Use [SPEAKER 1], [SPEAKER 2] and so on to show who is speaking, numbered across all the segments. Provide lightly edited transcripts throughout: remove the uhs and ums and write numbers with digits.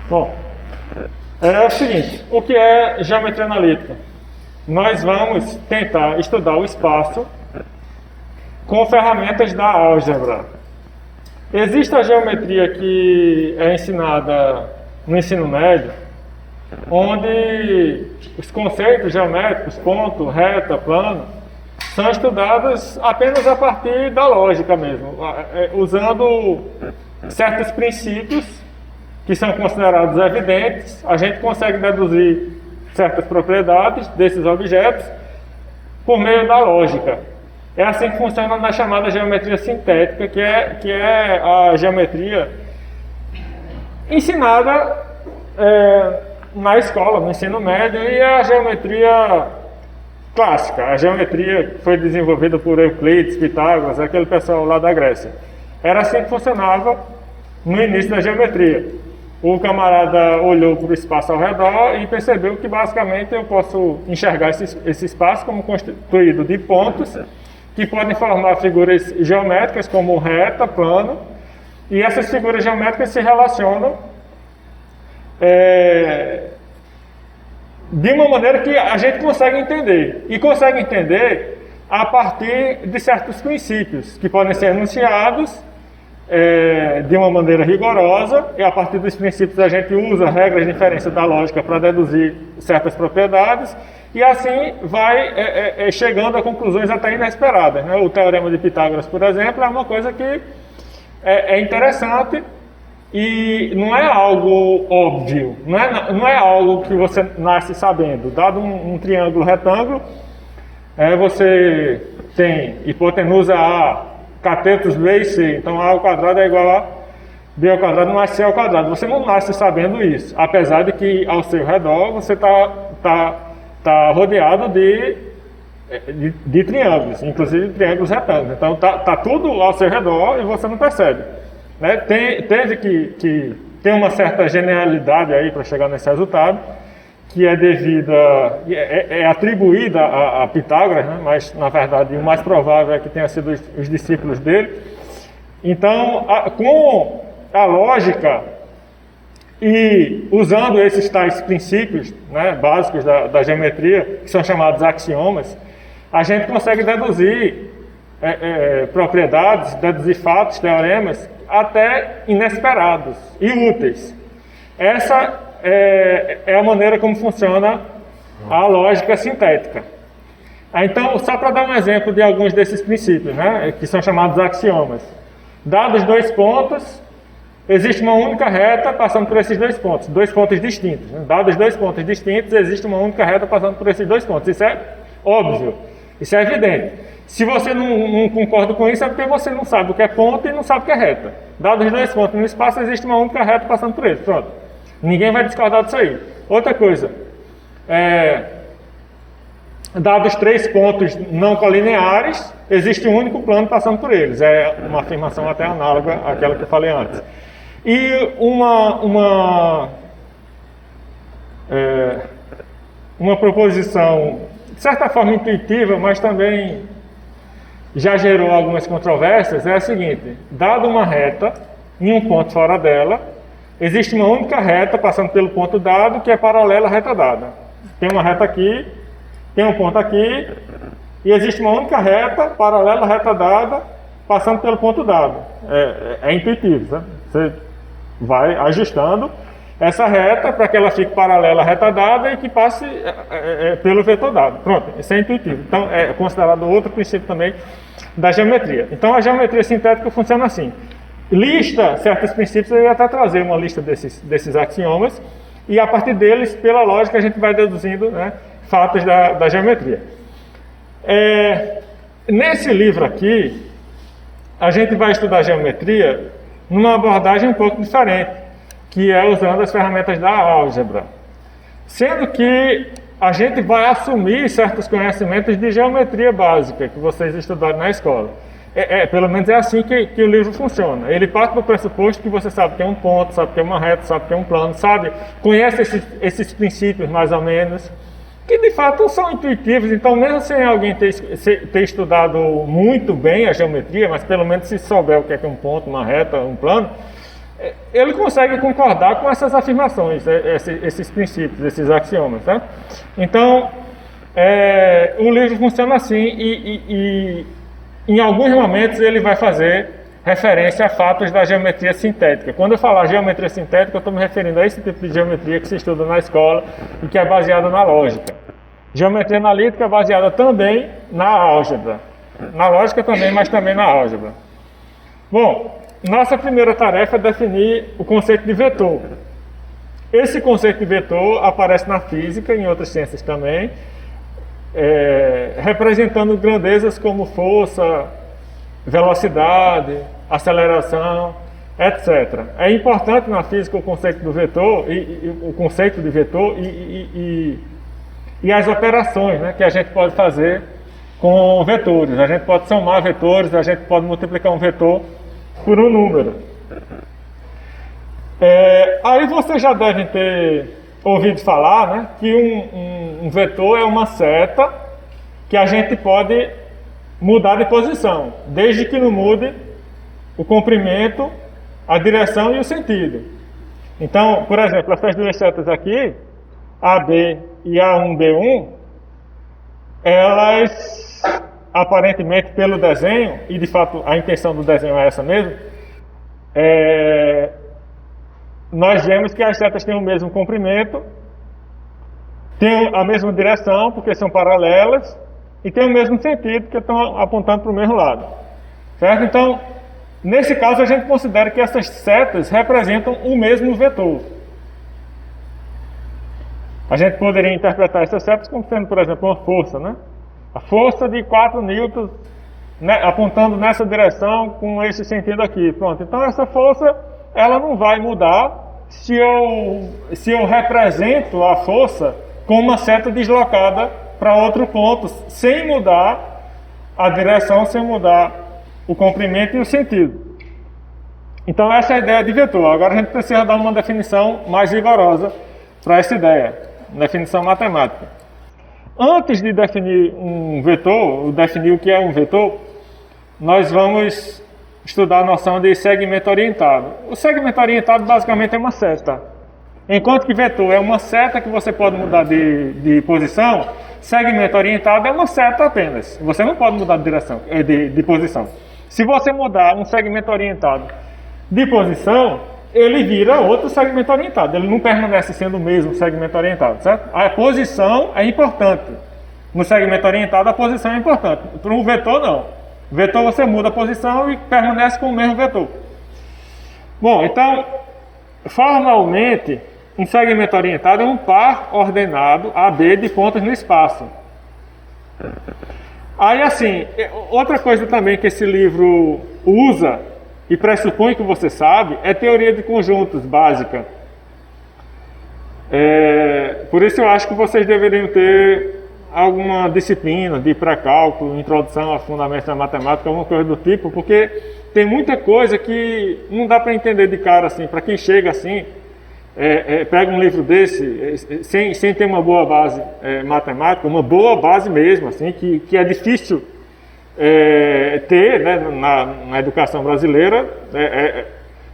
[SPEAKER 1] Bom, é o seguinte, o que é geometria analítica? Nós vamos tentar estudar o espaço com ferramentas da álgebra. Existe a geometria que é ensinada no ensino médio, onde os conceitos geométricos, ponto, reta, plano, são estudados apenas a partir da lógica mesmo, usando certos princípios que são considerados evidentes. A gente consegue deduzir certas propriedades desses objetos por meio da lógica. É assim que funciona na chamada geometria sintética, que é a geometria ensinada na escola, no ensino médio, e a geometria clássica, a geometria que foi desenvolvida por Euclides, Pitágoras, aquele pessoal lá da Grécia. Era assim que funcionava no início da geometria. O camarada olhou para o espaço ao redor e percebeu que basicamente eu posso enxergar esse espaço como constituído de pontos que podem formar figuras geométricas como reta, plano, e essas figuras geométricas se relacionam de uma maneira que a gente consegue entender, e consegue entender a partir de certos princípios que podem ser enunciados de uma maneira rigorosa, e a partir dos princípios a gente usa regras de inferência da lógica para deduzir certas propriedades, e assim vai chegando a conclusões até inesperadas, né? O teorema de Pitágoras, por exemplo, é uma coisa que é interessante e não é algo óbvio, não é algo que você nasce sabendo. Dado um triângulo retângulo, você tem hipotenusa A, catetos B e C, então A ao quadrado é igual a B ao quadrado mais C ao quadrado. Você não nasce sabendo isso, apesar de que ao seu redor você está rodeado de triângulos, inclusive triângulos retângulos. Então tá tudo ao seu redor e você não percebe, né? Teve que ter uma certa genialidade aí para chegar nesse resultado, que é devida, atribuída a Pitágoras, né? Mas na verdade o mais provável é que tenha sido os discípulos dele. Então, com a lógica e usando esses tais princípios, né, básicos da geometria, que são chamados axiomas, a gente consegue deduzir propriedades, deduzir fatos, teoremas, até inesperados e úteis. Essa é a maneira como funciona a lógica sintética. Então, só para dar um exemplo de alguns desses princípios, né, que são chamados axiomas. Dados dois pontos, existe uma única reta passando por esses dois pontos distintos. Né? Dados dois pontos distintos, existe uma única reta passando por esses dois pontos. Isso é óbvio, isso é evidente. Se você não concorda com isso, é porque você não sabe o que é ponto e não sabe o que é reta. Dados dois pontos no espaço, existe uma única reta passando por eles. Pronto. Ninguém vai discordar disso aí. Outra coisa, dados três pontos não colineares, existe um único plano passando por eles. É uma afirmação até análoga àquela que eu falei antes. E uma proposição, de certa forma intuitiva, mas também já gerou algumas controvérsias, é a seguinte: dado uma reta em um ponto fora dela, existe uma única reta passando pelo ponto dado que é paralela à reta dada. Tem uma reta aqui, tem um ponto aqui, e existe uma única reta paralela à reta dada passando pelo ponto dado. É intuitivo, né? Você vai ajustando essa reta para que ela fique paralela à reta dada e que passe pelo vetor dado. Pronto, isso é intuitivo. Então, é considerado outro princípio também da geometria. Então, a geometria sintética funciona assim. Lista certos princípios, eu ia até trazer uma lista desses axiomas, e a partir deles, pela lógica, a gente vai deduzindo, né, fatos da geometria. Nesse livro aqui, a gente vai estudar geometria numa abordagem um pouco diferente, que é usando as ferramentas da álgebra. Sendo que a gente vai assumir certos conhecimentos de geometria básica que vocês estudaram na escola. Pelo menos é assim que o livro funciona. Ele parte do pressuposto que você sabe que é um ponto, sabe que é uma reta, sabe que é um plano, conhece esses princípios mais ou menos, que de fato são intuitivos. Então, mesmo sem alguém ter estudado muito bem a geometria, mas pelo menos se souber o que é um ponto, uma reta, um plano, ele consegue concordar com essas afirmações, esses princípios, esses axiomas. Tá? Então, o livro funciona assim e em alguns momentos ele vai fazer referência a fatos da geometria sintética. Quando eu falar geometria sintética, eu estou me referindo a esse tipo de geometria que se estuda na escola e que é baseada na lógica. Geometria analítica é baseada também na álgebra. Na lógica também, mas também na álgebra. Bom, nossa primeira tarefa é definir o conceito de vetor. Esse conceito de vetor aparece na física e em outras ciências também, representando grandezas como força, velocidade, aceleração, etc. É importante na física o conceito do vetor, o conceito de vetor e as operações, né, que a gente pode fazer com vetores. A gente pode somar vetores, a gente pode multiplicar um vetor por um número. Aí vocês já devem ter ouvido falar, né, que um vetor é uma seta que a gente pode mudar de posição, desde que não mude o comprimento, a direção e o sentido. Então, por exemplo, essas duas setas aqui, AB e A1B1, elas, aparentemente pelo desenho, e de fato a intenção do desenho é essa mesmo, nós vemos que as setas têm o mesmo comprimento, têm a mesma direção, porque são paralelas, e têm o mesmo sentido, porque estão apontando para o mesmo lado. Certo? Então, nesse caso, a gente considera que essas setas representam o mesmo vetor. A gente poderia interpretar essas setas como sendo, por exemplo, uma força, né? A força de 4 newtons, né, apontando nessa direção com esse sentido aqui. Pronto. Então, essa força, ela não vai mudar se eu represento a força com uma seta deslocada para outro ponto, sem mudar a direção, sem mudar o comprimento e o sentido. Então essa é a ideia de vetor. Agora a gente precisa dar uma definição mais rigorosa para essa ideia, definição matemática. Antes de definir um vetor, definir o que é um vetor, nós vamos estudar a noção de segmento orientado. O segmento orientado basicamente é uma seta. Enquanto que vetor é uma seta que você pode mudar de posição, segmento orientado é uma seta apenas. Você não pode mudar de direção, de posição. Se você mudar um segmento orientado de posição, ele vira outro segmento orientado. Ele não permanece sendo o mesmo segmento orientado, certo? A posição é importante. No segmento orientado, a posição é importante. Para um vetor, não. Vetor você muda a posição e permanece com o mesmo vetor. Bom, então, formalmente, um segmento orientado é um par ordenado AB de pontos no espaço. Aí, assim, outra coisa também que esse livro usa e pressupõe que você sabe é teoria de conjuntos básica. Por isso eu acho que vocês deveriam ter alguma disciplina de pré-cálculo, introdução a fundamentos da matemática, alguma coisa do tipo, porque tem muita coisa que não dá para entender de cara assim, para quem chega assim. Pega um livro desse, sem ter uma boa base matemática, uma boa base mesmo, assim, que é difícil ter, né, na educação brasileira,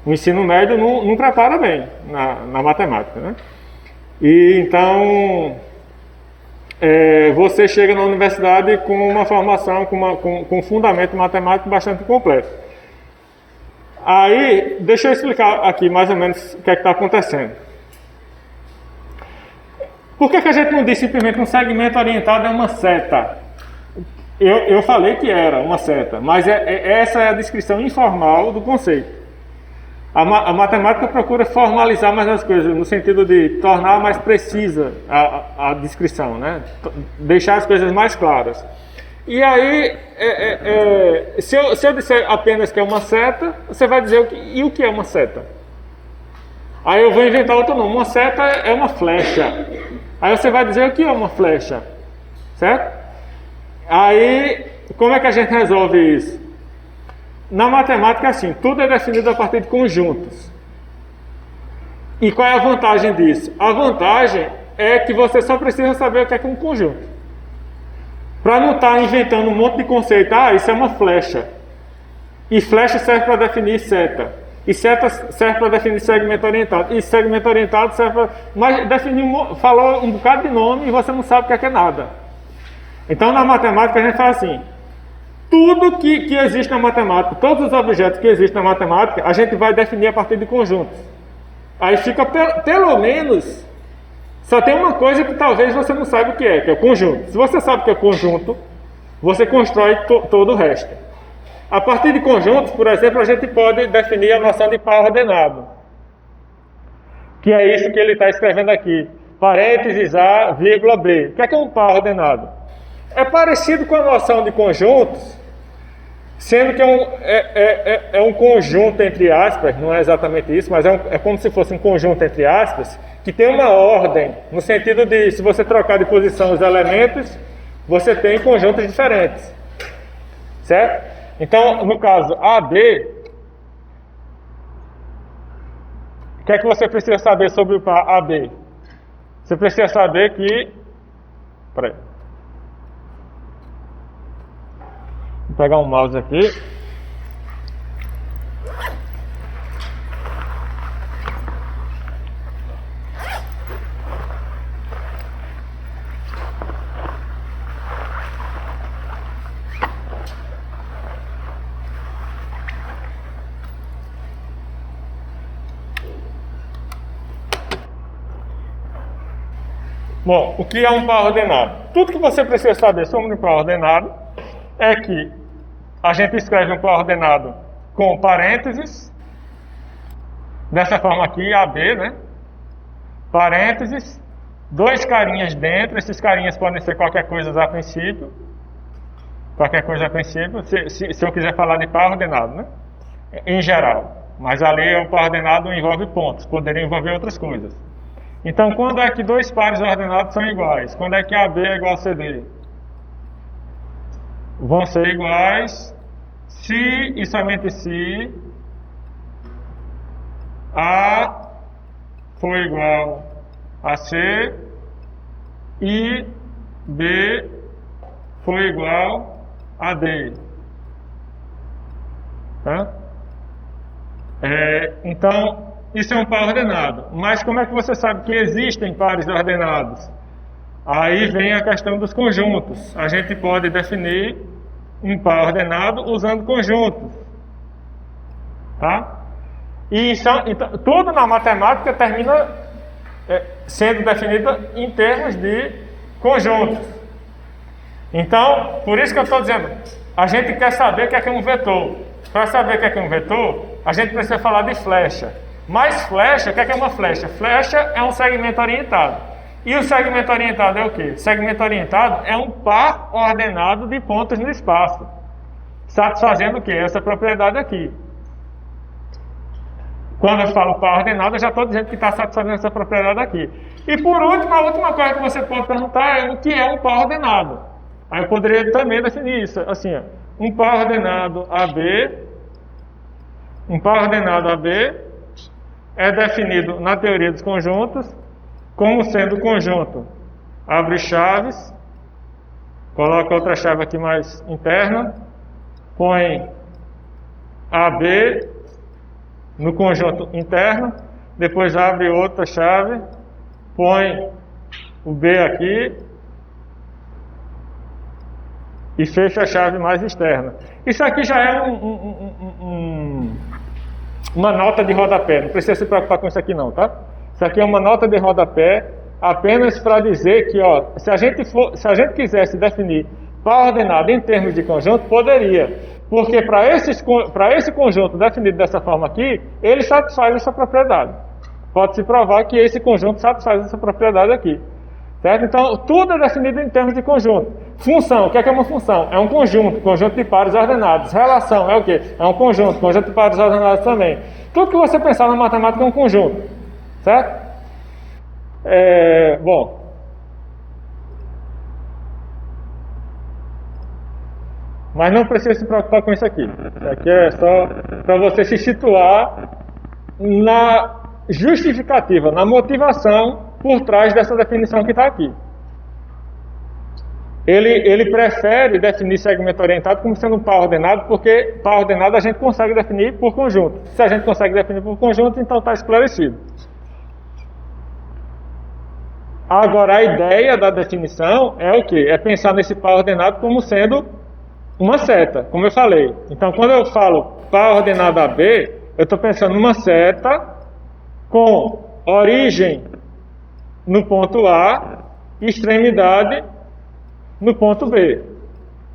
[SPEAKER 1] o ensino médio não prepara bem na matemática. Né? E então, você chega na universidade com uma formação, com um fundamento matemático bastante completo. Aí, deixa eu explicar aqui mais ou menos o que é que está acontecendo. Por que a gente não diz simplesmente um segmento orientado é uma seta? Eu falei que era uma seta, mas essa é a descrição informal do conceito. A matemática procura formalizar mais as coisas, no sentido de tornar mais precisa a descrição, né? Deixar as coisas mais claras. E aí, se eu disser apenas que é uma seta, você vai dizer o que é uma seta? Aí eu vou inventar outro nome. Uma seta é uma flecha. Aí você vai dizer o que é uma flecha, certo? Aí, como é que a gente resolve isso? Na matemática é assim, tudo é definido a partir de conjuntos. E qual é a vantagem disso? A vantagem é que você só precisa saber o que é um conjunto. Para não estar inventando um monte de conceito. Isso é uma flecha. E flecha serve para definir seta. E seta serve para definir segmento orientado. E segmento orientado serve para... Mas definir, falou um bocado de nome e você não sabe o que é nada. Então, na matemática, a gente fala assim, tudo que existe na matemática, todos os objetos que existem na matemática, a gente vai definir a partir de conjuntos. Aí fica, pelo menos, só tem uma coisa que talvez você não saiba o que é o conjunto. Se você sabe o que é conjunto, você constrói todo o resto. A partir de conjuntos, por exemplo, a gente pode definir a noção de par ordenado. Que é isso que ele está escrevendo aqui. Parênteses A, vírgula B. O que é um par ordenado? É parecido com a noção de conjuntos, sendo que é um conjunto entre aspas, não é exatamente isso, mas é como se fosse um conjunto entre aspas, que tem uma ordem, no sentido de, se você trocar de posição os elementos, você tem conjuntos diferentes. Certo? Então, no caso AB, o que é que você precisa saber sobre o par AB? Você precisa saber que... Peraí. Vou pegar um mouse aqui. Bom, o que é um par ordenado? Tudo que você precisa saber sobre um par ordenado é que a gente escreve um par ordenado com parênteses, dessa forma aqui, AB, né? Parênteses, dois carinhas dentro, esses carinhas podem ser qualquer coisa a princípio, se eu quiser falar de par ordenado, né? Em geral, mas ali o par ordenado envolve pontos, poderia envolver outras coisas. Então, quando é que dois pares ordenados são iguais? Quando é que AB é igual a CD? Vão ser iguais se e somente se A for igual a C e B for igual a D. Tá? Então, isso é um par ordenado. Mas como é que você sabe que existem pares ordenados? Aí vem a questão dos conjuntos. A gente pode definir um par ordenado usando conjuntos. Tá? E então, tudo na matemática termina sendo definido em termos de conjuntos. Então, por isso que eu estou dizendo, a gente quer saber o que é um vetor. Para saber o que é um vetor, a gente precisa falar de flecha. Mas flecha, o que é uma flecha? Flecha é um segmento orientado. E o segmento orientado é o quê? Segmento orientado é um par ordenado de pontos no espaço, satisfazendo o quê? Essa propriedade aqui. Quando eu falo par ordenado, eu já estou dizendo que está satisfazendo essa propriedade aqui. E por último, a última coisa que você pode perguntar é o que é um par ordenado. Aí eu poderia também definir isso, assim, ó, um par ordenado AB, é definido na teoria dos conjuntos como sendo o conjunto, abre chaves, coloca outra chave aqui mais interna, põe AB no conjunto interno, depois abre outra chave, põe o B aqui e fecha a chave mais externa. Isso aqui já é uma nota de rodapé, não precisa se preocupar com isso aqui não, tá? Isso aqui é uma nota de rodapé apenas para dizer que, ó, se a gente quisesse definir par ordenado em termos de conjunto, poderia, porque para esse conjunto definido dessa forma aqui, ele satisfaz essa propriedade. Pode-se provar que esse conjunto satisfaz essa propriedade aqui. Certo? Então, tudo é definido em termos de conjunto. Função, o que é uma função? É um conjunto de pares ordenados. Relação é o quê? É um conjunto de pares ordenados também. Tudo que você pensar na matemática é um conjunto. Certo? Bom. Mas não precisa se preocupar com isso aqui. Isso aqui é só para você se situar na justificativa, na motivação por trás dessa definição que está aqui. Ele prefere definir segmento orientado como sendo um par ordenado, porque par ordenado a gente consegue definir por conjunto. Se a gente consegue definir por conjunto, então está esclarecido. Agora, a ideia da definição é o quê? É pensar nesse par ordenado como sendo uma seta, como eu falei. Então, quando eu falo par ordenado AB, eu estou pensando numa seta com origem no ponto A e extremidade no ponto B.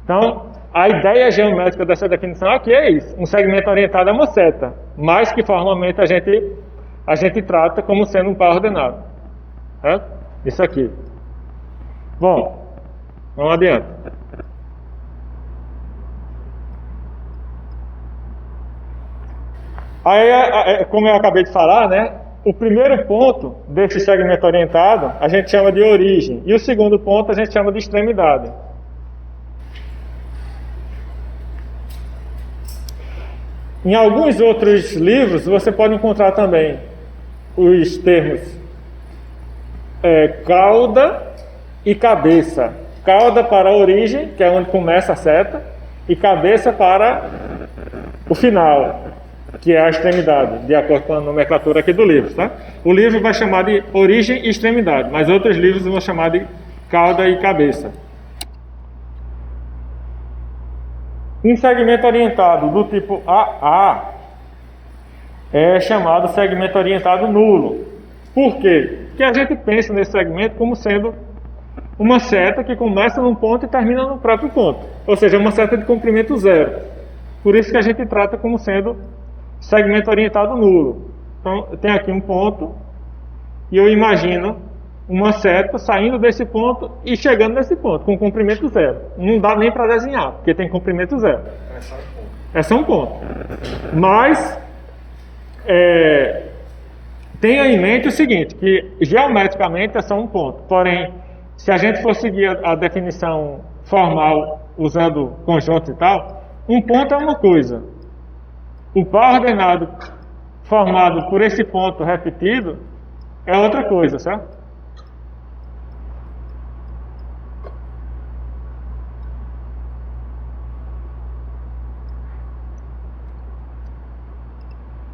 [SPEAKER 1] Então, a ideia geométrica dessa definição aqui é isso. Um segmento orientado é uma seta, mas que formalmente a gente trata como sendo um par ordenado. Certo? Isso aqui. Bom, vamos adiante. Aí, como eu acabei de falar, né? O primeiro ponto desse segmento orientado a gente chama de origem, e o segundo ponto a gente chama de extremidade. Em alguns outros livros você pode encontrar também os termos cauda e cabeça. Cauda para a origem, que é onde começa a seta, e cabeça para o final, que é a extremidade, de acordo com a nomenclatura aqui do livro, tá? O livro vai chamar de origem e extremidade, mas outros livros vão chamar de cauda e cabeça. Um segmento orientado do tipo AA é chamado segmento orientado nulo. Por quê? Porque a gente pensa nesse segmento como sendo uma seta que começa num ponto e termina no próprio ponto. Ou seja, uma seta de comprimento zero. Por isso que a gente trata como sendo segmento orientado nulo. Então, tem aqui um ponto e eu imagino uma seta saindo desse ponto e chegando nesse ponto, com comprimento zero. Não dá nem para desenhar, porque tem comprimento zero. É só um ponto. Mas, tenha em mente o seguinte, que geometricamente é só um ponto. Porém, se a gente for seguir a definição formal, usando conjuntos e tal, um ponto é uma coisa. O par ordenado formado por esse ponto repetido é outra coisa, certo?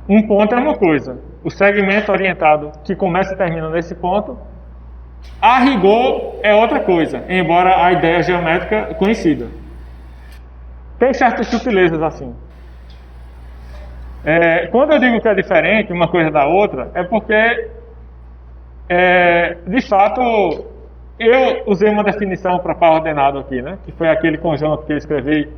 [SPEAKER 1] Um ponto é uma coisa. O segmento orientado que começa e termina nesse ponto, a rigor, é outra coisa, embora a ideia geométrica coincida. Tem certas sutilezas assim. Quando eu digo que é diferente uma coisa da outra, é porque, de fato, eu usei uma definição para par ordenado aqui, né? Que foi aquele conjunto que eu escrevi.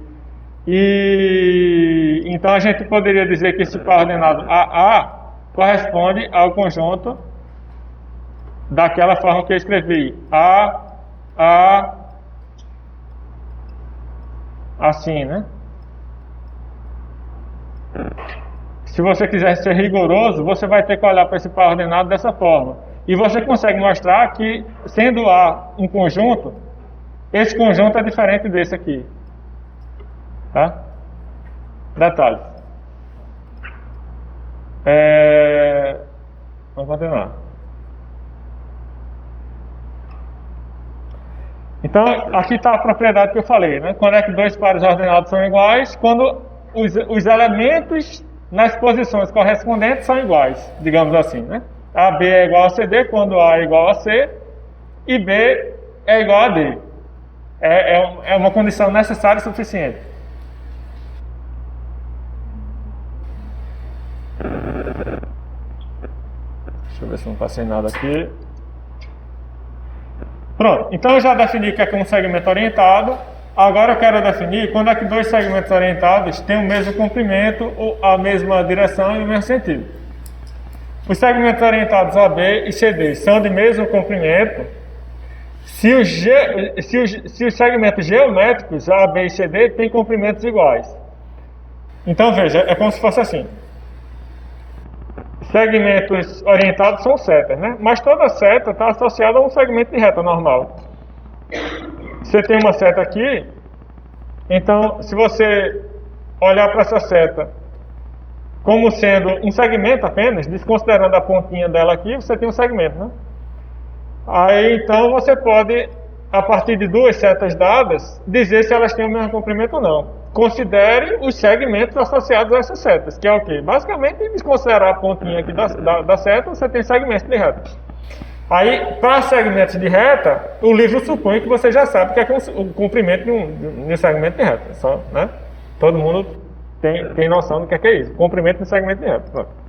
[SPEAKER 1] E então a gente poderia dizer que esse par ordenado AA corresponde ao conjunto daquela forma que eu escrevi. A, assim, né? Se você quiser ser rigoroso, você vai ter que olhar para esse par ordenado dessa forma. E você consegue mostrar que, sendo A um conjunto, esse conjunto é diferente desse aqui. Tá? Detalhes. Vamos continuar. Então, aqui está a propriedade que eu falei, né? Quando é que dois pares ordenados são iguais? Quando os elementos nas posições correspondentes são iguais, digamos assim, né? AB é igual a CD quando A é igual a C e B é igual a D. É uma condição necessária e suficiente. Deixa eu ver se não passei nada aqui. Pronto, então eu já defini o que é um segmento orientado. Agora eu quero definir quando é que dois segmentos orientados têm o mesmo comprimento, ou a mesma direção e o mesmo sentido. Os segmentos orientados AB e CD são de mesmo comprimento se os segmentos geométricos AB e CD têm comprimentos iguais. Então veja, é como se fosse assim. Segmentos orientados são setas, né? Mas toda seta está associada a um segmento de reta normal. Você tem uma seta aqui, então se você olhar para essa seta como sendo um segmento apenas, desconsiderando a pontinha dela aqui, você tem um segmento, né? Aí então você pode a partir de duas setas dadas, dizer se elas têm o mesmo comprimento ou não. Considere os segmentos associados a essas setas, que é o quê? Basicamente, desconsiderar a pontinha aqui da seta, você tem segmentos de reta. Aí, para segmentos de reta, o livro supõe que você já sabe o que é o comprimento de um segmento de reta. Só, né? Todo mundo tem noção do que é isso. Comprimento de um segmento de reta. Pronto.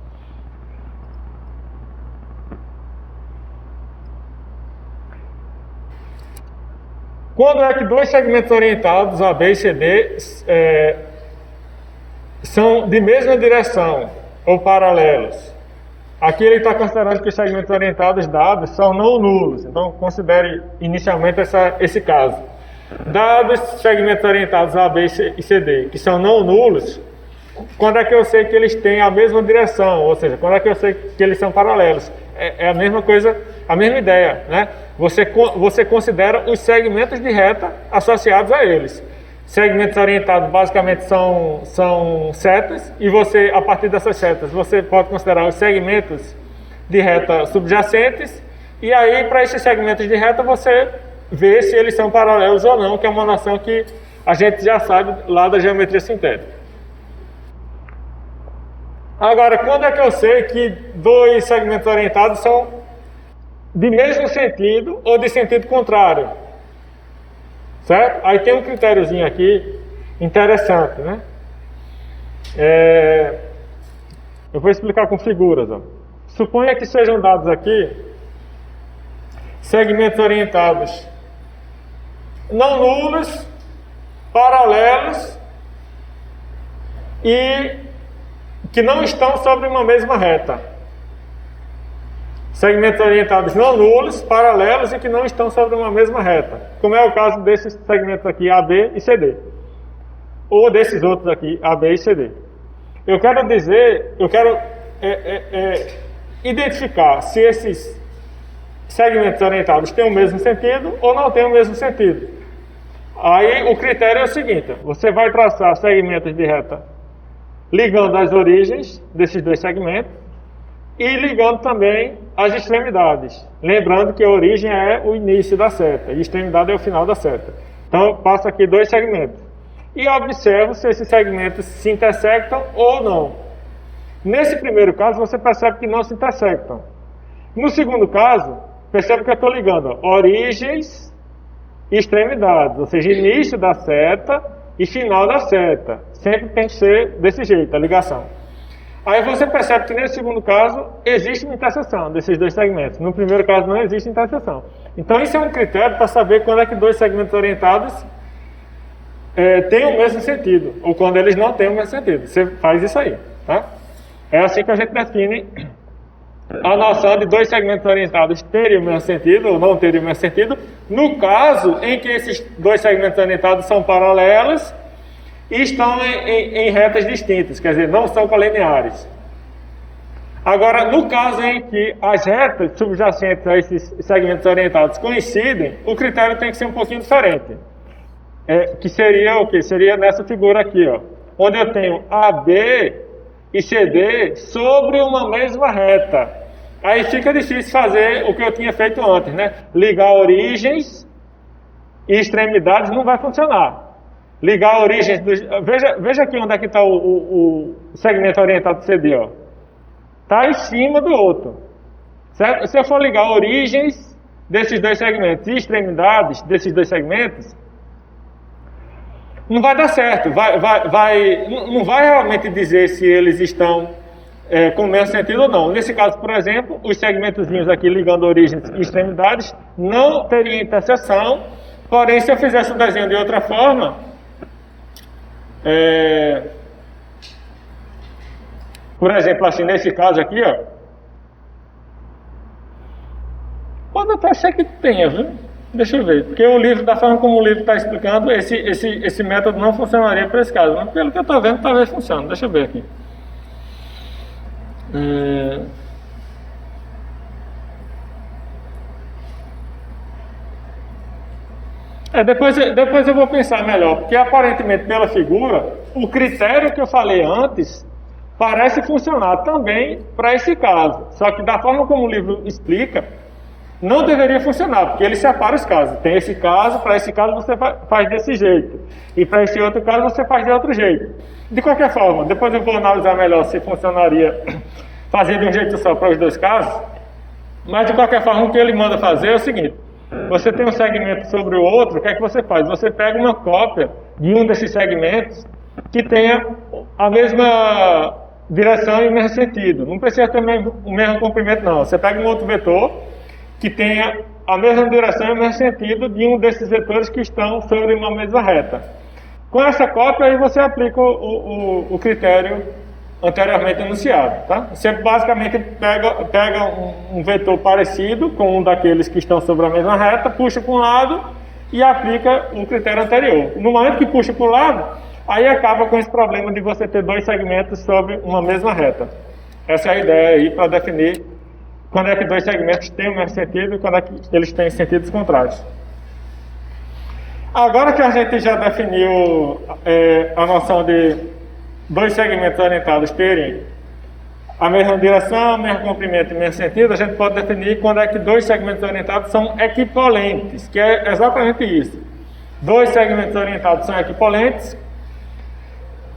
[SPEAKER 1] Quando é que dois segmentos orientados, A, B e CD, são de mesma direção ou paralelos? Aqui ele está considerando que os segmentos orientados dados são não nulos. Então, considere inicialmente esse caso. Dados segmentos orientados A, B e CD, que são não nulos, quando é que eu sei que eles têm a mesma direção? Ou seja, quando é que eu sei que eles são paralelos? É a mesma coisa, a mesma ideia, né? Você considera os segmentos de reta associados a eles. Segmentos orientados basicamente são setas, e você, a partir dessas setas, você pode considerar os segmentos de reta subjacentes, e aí para esses segmentos de reta você vê se eles são paralelos ou não, que é uma noção que a gente já sabe lá da geometria sintética. Agora, quando é que eu sei que dois segmentos orientados são de mesmo sentido ou de sentido contrário? Certo? Aí tem um critériozinho aqui interessante, né? Eu vou explicar com figuras. Ó. Suponha que sejam dados aqui segmentos orientados não nulos, paralelos e que não estão sobre uma mesma reta. Segmentos orientados não nulos, paralelos e que não estão sobre uma mesma reta. Como é o caso desses segmentos aqui, AB e CD. Ou desses outros aqui, AB e CD. Eu quero identificar se esses segmentos orientados têm o mesmo sentido ou não têm o mesmo sentido. Aí o critério é o seguinte: você vai traçar segmentos de reta ligando as origens desses dois segmentos e ligando também as extremidades. Lembrando que a origem é o início da seta e a extremidade é o final da seta. Então eu passo aqui dois segmentos e observo se esses segmentos se intersectam ou não. Nesse primeiro caso você percebe que não se intersectam. No segundo caso, percebe que eu estou ligando origens e extremidades, ou seja, início da seta e final da seta. Sempre tem que ser desse jeito, a ligação. Aí você percebe que nesse segundo caso existe uma interseção desses dois segmentos. No primeiro caso não existe interseção. Então isso é um critério para saber quando é que dois segmentos orientados têm o mesmo sentido, ou quando eles não têm o mesmo sentido. Você faz isso aí, tá? É assim que a gente define a noção de dois segmentos orientados terem o mesmo sentido ou não terem o mesmo sentido, no caso em que esses dois segmentos orientados são paralelos e estão em retas distintas, quer dizer, não são colineares. Agora, no caso em que as retas subjacentes a esses segmentos orientados coincidem, o critério tem que ser um pouquinho diferente. Que seria o quê? Seria nessa figura aqui, ó, onde eu tenho AB e CD sobre uma mesma reta. Aí fica difícil fazer o que eu tinha feito antes, né? Ligar origens e extremidades não vai funcionar. Ligar origens dos... Veja aqui onde é que está o segmento orientado CD, ó. Está em cima do outro. Certo? Se eu for ligar origens desses dois segmentos e extremidades desses dois segmentos, não vai dar certo. Não vai realmente dizer se eles estão com o mesmo sentido ou não. Nesse caso, por exemplo, os segmentozinhos aqui ligando origens e extremidades não teriam interseção. Porém, se eu fizesse o desenho de outra forma, por exemplo, assim, nesse caso aqui, ó, pode até ser que tenha, viu? Deixa eu ver, porque o livro, da forma como o livro está explicando, esse método não funcionaria para esse caso, mas pelo que eu estou vendo, talvez funcione. Deixa eu ver aqui. Depois eu vou pensar melhor, porque aparentemente pela figura, o critério que eu falei antes parece funcionar também para esse caso. Só que da forma como o livro explica, não deveria funcionar, porque ele separa os casos. Tem esse caso, para esse caso você faz desse jeito, e para esse outro caso você faz de outro jeito. De qualquer forma, depois eu vou analisar melhor se funcionaria fazer de um jeito só para os dois casos, mas de qualquer forma o que ele manda fazer é o seguinte: você tem um segmento sobre o outro, o que é que você faz? Você pega uma cópia de um desses segmentos que tenha a mesma direção e o mesmo sentido. Não precisa ter o mesmo comprimento, não. Você pega um outro vetor que tenha a mesma direção e o mesmo sentido de um desses vetores que estão sobre uma mesma reta. Com essa cópia, aí você aplica o critério anteriormente enunciado. Tá? Você basicamente pega um vetor parecido com um daqueles que estão sobre a mesma reta, puxa para um lado e aplica o critério anterior. No momento que puxa para o lado, aí acaba com esse problema de você ter dois segmentos sobre uma mesma reta. Essa é a ideia aí para definir quando é que dois segmentos têm o mesmo sentido e quando é que eles têm sentidos contrários. Agora que a gente já definiu a noção de dois segmentos orientados terem a mesma direção, o mesmo comprimento e o mesmo sentido, a gente pode definir quando é que dois segmentos orientados são equivalentes, que é exatamente isso. Dois segmentos orientados são equivalentes,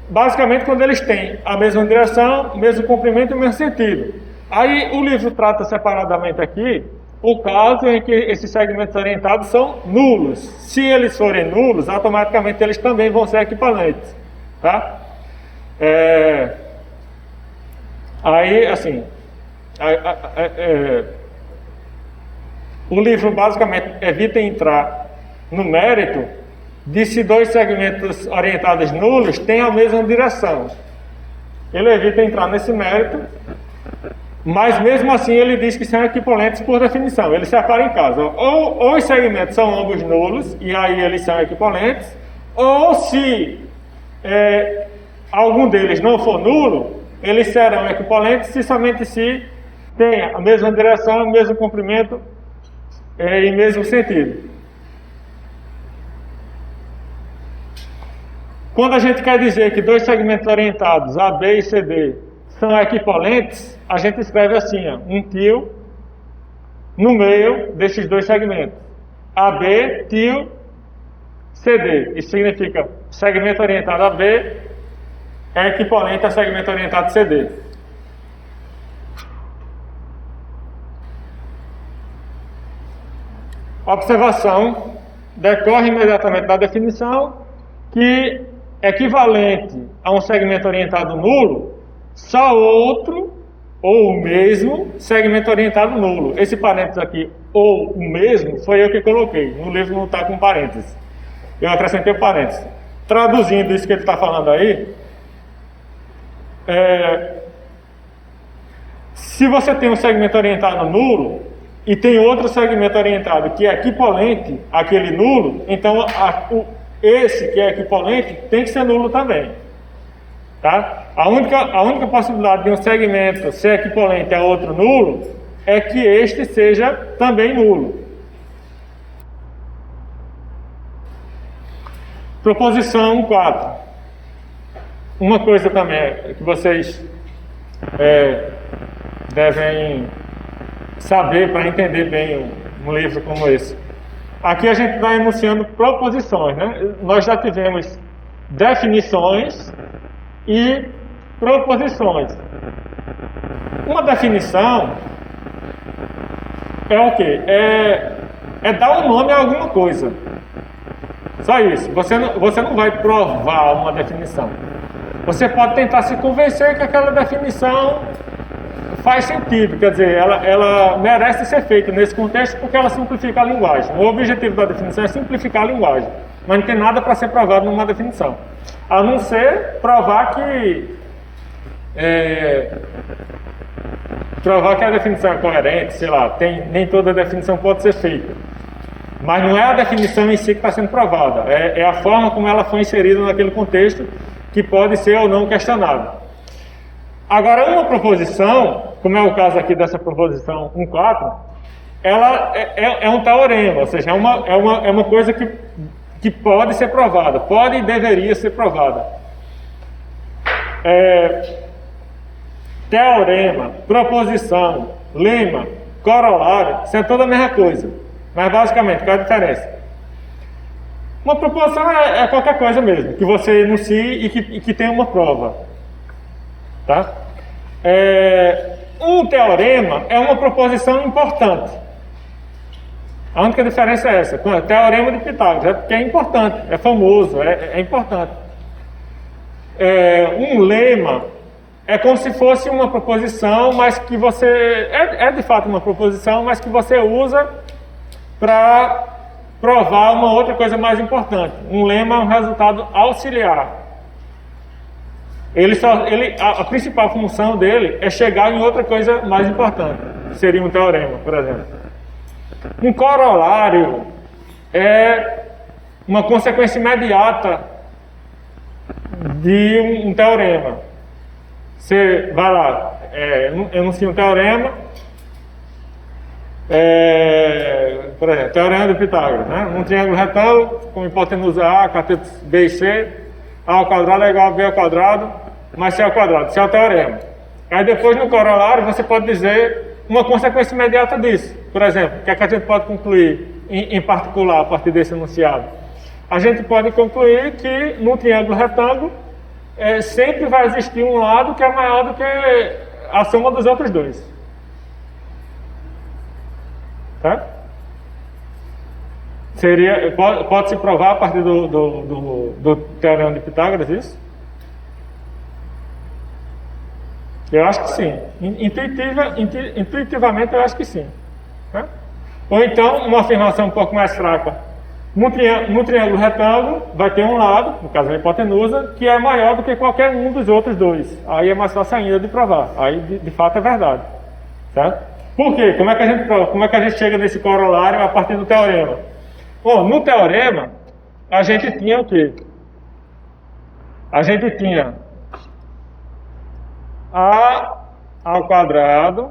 [SPEAKER 1] basicamente quando eles têm a mesma direção, o mesmo comprimento e o mesmo sentido. Aí o livro trata separadamente aqui o caso em que esses segmentos orientados são nulos. Se eles forem nulos, automaticamente eles também vão ser equivalentes. Tá? Aí, assim, o livro basicamente evita entrar no mérito de se dois segmentos orientados nulos têm a mesma direção. Ele evita entrar nesse mérito, mas mesmo assim ele diz que são equivalentes por definição. Ele separa em casa. Ou os segmentos são ambos nulos, e aí eles são equivalentes, ou se algum deles não for nulo, eles serão equivalentes se somente se tem a mesma direção, o mesmo comprimento e mesmo sentido. Quando a gente quer dizer que dois segmentos orientados, AB e CD, são equivalentes, a gente escreve assim, ó, um tio no meio desses dois segmentos. AB, tio, CD. Isso significa segmento orientado AB é equivalente a segmento orientado CD. Observação: decorre imediatamente da definição que equivalente a um segmento orientado nulo, só outro ou o mesmo segmento orientado nulo. Esse parênteses aqui, ou o mesmo, foi eu que coloquei. No livro não está com parênteses. Eu acrescentei o parênteses. Traduzindo isso que ele está falando aí, se você tem um segmento orientado nulo e tem outro segmento orientado que é equivalente àquele nulo, então esse que é equivalente tem que ser nulo também. Tá? A única possibilidade de um segmento ser equivalente a outro nulo é que este seja também nulo. Proposição 4. Uma coisa também que vocês devem saber para entender bem um livro como esse. Aqui a gente está enunciando proposições, né? Nós já tivemos definições e proposições. Uma definição é o quê? É dar um nome a alguma coisa. Só isso. Você não vai provar uma definição. Você pode tentar se convencer que aquela definição faz sentido, quer dizer, ela merece ser feita nesse contexto porque ela simplifica a linguagem. O objetivo da definição é simplificar a linguagem, mas não tem nada para ser provado numa definição, a não ser provar que a definição é coerente, sei lá, nem toda definição pode ser feita. Mas não é a definição em si que está sendo provada, é a forma como ela foi inserida naquele contexto que pode ser ou não questionada. Agora, uma proposição, como é o caso aqui dessa proposição 1.4, ela é um teorema, ou seja, é uma coisa que pode ser provada, pode e deveria ser provada. Teorema, proposição, lema, corolário, são toda a mesma coisa. Mas basicamente, qual é a diferença? Uma proposição é qualquer coisa mesmo, que você enuncie e que tem uma prova. Tá? Um teorema é uma proposição importante. A única diferença é essa. Teorema de Pitágoras, é porque é importante, é famoso, é importante. Um lema é como se fosse uma proposição, mas que você... É de fato uma proposição, mas que você usa para provar uma outra coisa mais importante. Um lema é um resultado auxiliar. A principal função dele é chegar em outra coisa mais importante. Seria um teorema, por exemplo. Um corolário é uma consequência imediata de um teorema. Você vai lá, enuncia um teorema, por exemplo, teorema de Pitágoras, né? Um triângulo retângulo com hipotenusa A, catetos B e C, A ao quadrado é igual a B ao quadrado, mais C ao quadrado. Isso é o teorema. Aí depois no corolário você pode dizer uma consequência imediata disso. Por exemplo, o que é que a gente pode concluir em particular a partir desse enunciado? A gente pode concluir que no triângulo retângulo sempre vai existir um lado que é maior do que a soma dos outros dois. Tá? Pode-se provar a partir do teorema de Pitágoras isso? Eu acho que sim. Intuitivamente eu acho que sim. Tá? Ou então, uma afirmação um pouco mais fraca. No triângulo retângulo vai ter um lado, no caso a hipotenusa, que é maior do que qualquer um dos outros dois. Aí é mais fácil ainda de provar. Aí de fato é verdade. Certo? Por quê? Como é que a gente prova? Como é que a gente chega nesse corolário a partir do teorema? Bom, no teorema, a gente tinha o quê? A gente tinha A ao quadrado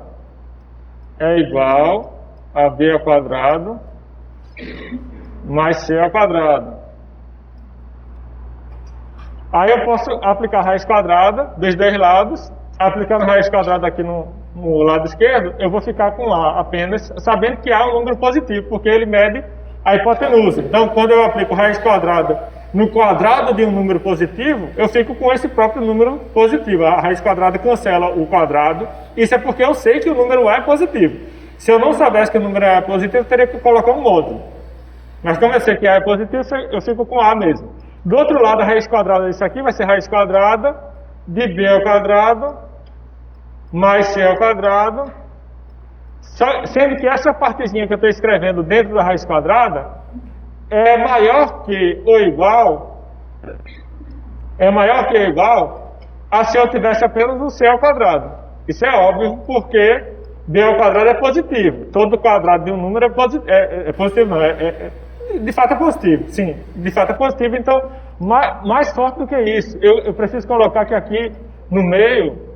[SPEAKER 1] é igual a B ao quadrado mais C ao quadrado. Aí eu posso aplicar raiz quadrada dos dois lados. Aplicando raiz quadrada aqui no lado esquerdo, eu vou ficar com A apenas, sabendo que A é um número positivo, porque ele mede a hipotenusa. Então, quando eu aplico raiz quadrada no quadrado de um número positivo, eu fico com esse próprio número positivo. A raiz quadrada cancela o quadrado. Isso é porque eu sei que o número A é positivo. Se eu não soubesse que o número A é positivo, eu teria que colocar um módulo. Mas como eu sei que A é positivo, eu fico com A mesmo. Do outro lado, a raiz quadrada disso aqui vai ser raiz quadrada de B ao quadrado mais C ao quadrado, sendo que essa partezinha que eu estou escrevendo dentro da raiz quadrada é maior que ou igual a se eu tivesse apenas o C ao quadrado. Isso é óbvio porque B ao quadrado é positivo. Todo quadrado de um número é positivo, não, de fato é positivo, sim, de fato é positivo. Então, mais forte do que isso, eu preciso colocar que aqui no meio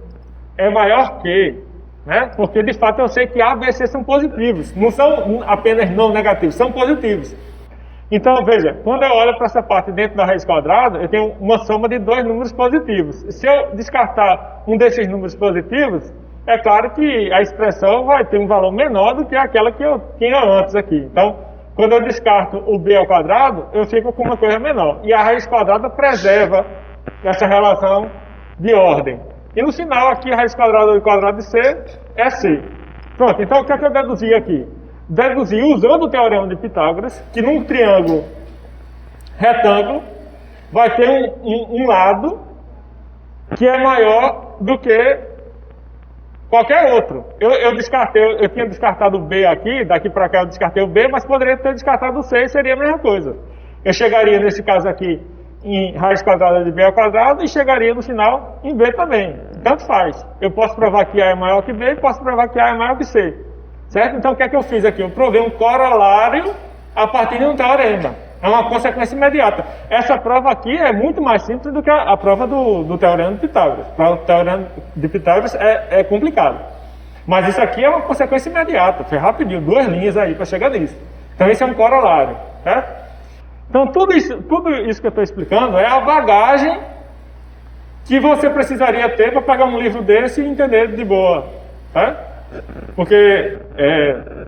[SPEAKER 1] é maior que, né? Porque de fato eu sei que A, B e C são positivos, não são apenas não negativos, são positivos. Então veja, quando eu olho para essa parte dentro da raiz quadrada, eu tenho uma soma de dois números positivos. Se eu descartar um desses números positivos, é claro que a expressão vai ter um valor menor do que aquela que eu tinha antes aqui. Então, quando eu descarto o B ao quadrado, eu fico com uma coisa menor. E a raiz quadrada preserva essa relação de ordem. E no final aqui a raiz quadrada do quadrado de C é C. Pronto, então o que é que eu deduzi aqui? Deduzi usando o teorema de Pitágoras que num triângulo retângulo vai ter um lado que é maior do que qualquer outro. Eu tinha descartado o B aqui, daqui para cá eu descartei o B, mas poderia ter descartado o C e seria a mesma coisa. Eu chegaria nesse caso aqui em raiz quadrada de B ao quadrado e chegaria no final em B também. Tanto faz. Eu posso provar que A é maior que B e posso provar que A é maior que C. Certo? Então o que é que eu fiz aqui? Eu provei um corolário a partir de um teorema. É uma consequência imediata. Essa prova aqui é muito mais simples do que a prova do teorema de Pitágoras. O teorema de Pitágoras é complicado. Mas isso aqui é uma consequência imediata. Foi rapidinho, 2 linhas aí para chegar nisso. Então esse é um corolário. Certo? Então, tudo isso que eu estou explicando é a bagagem que você precisaria ter para pegar um livro desse e entender de boa. Tá? Porque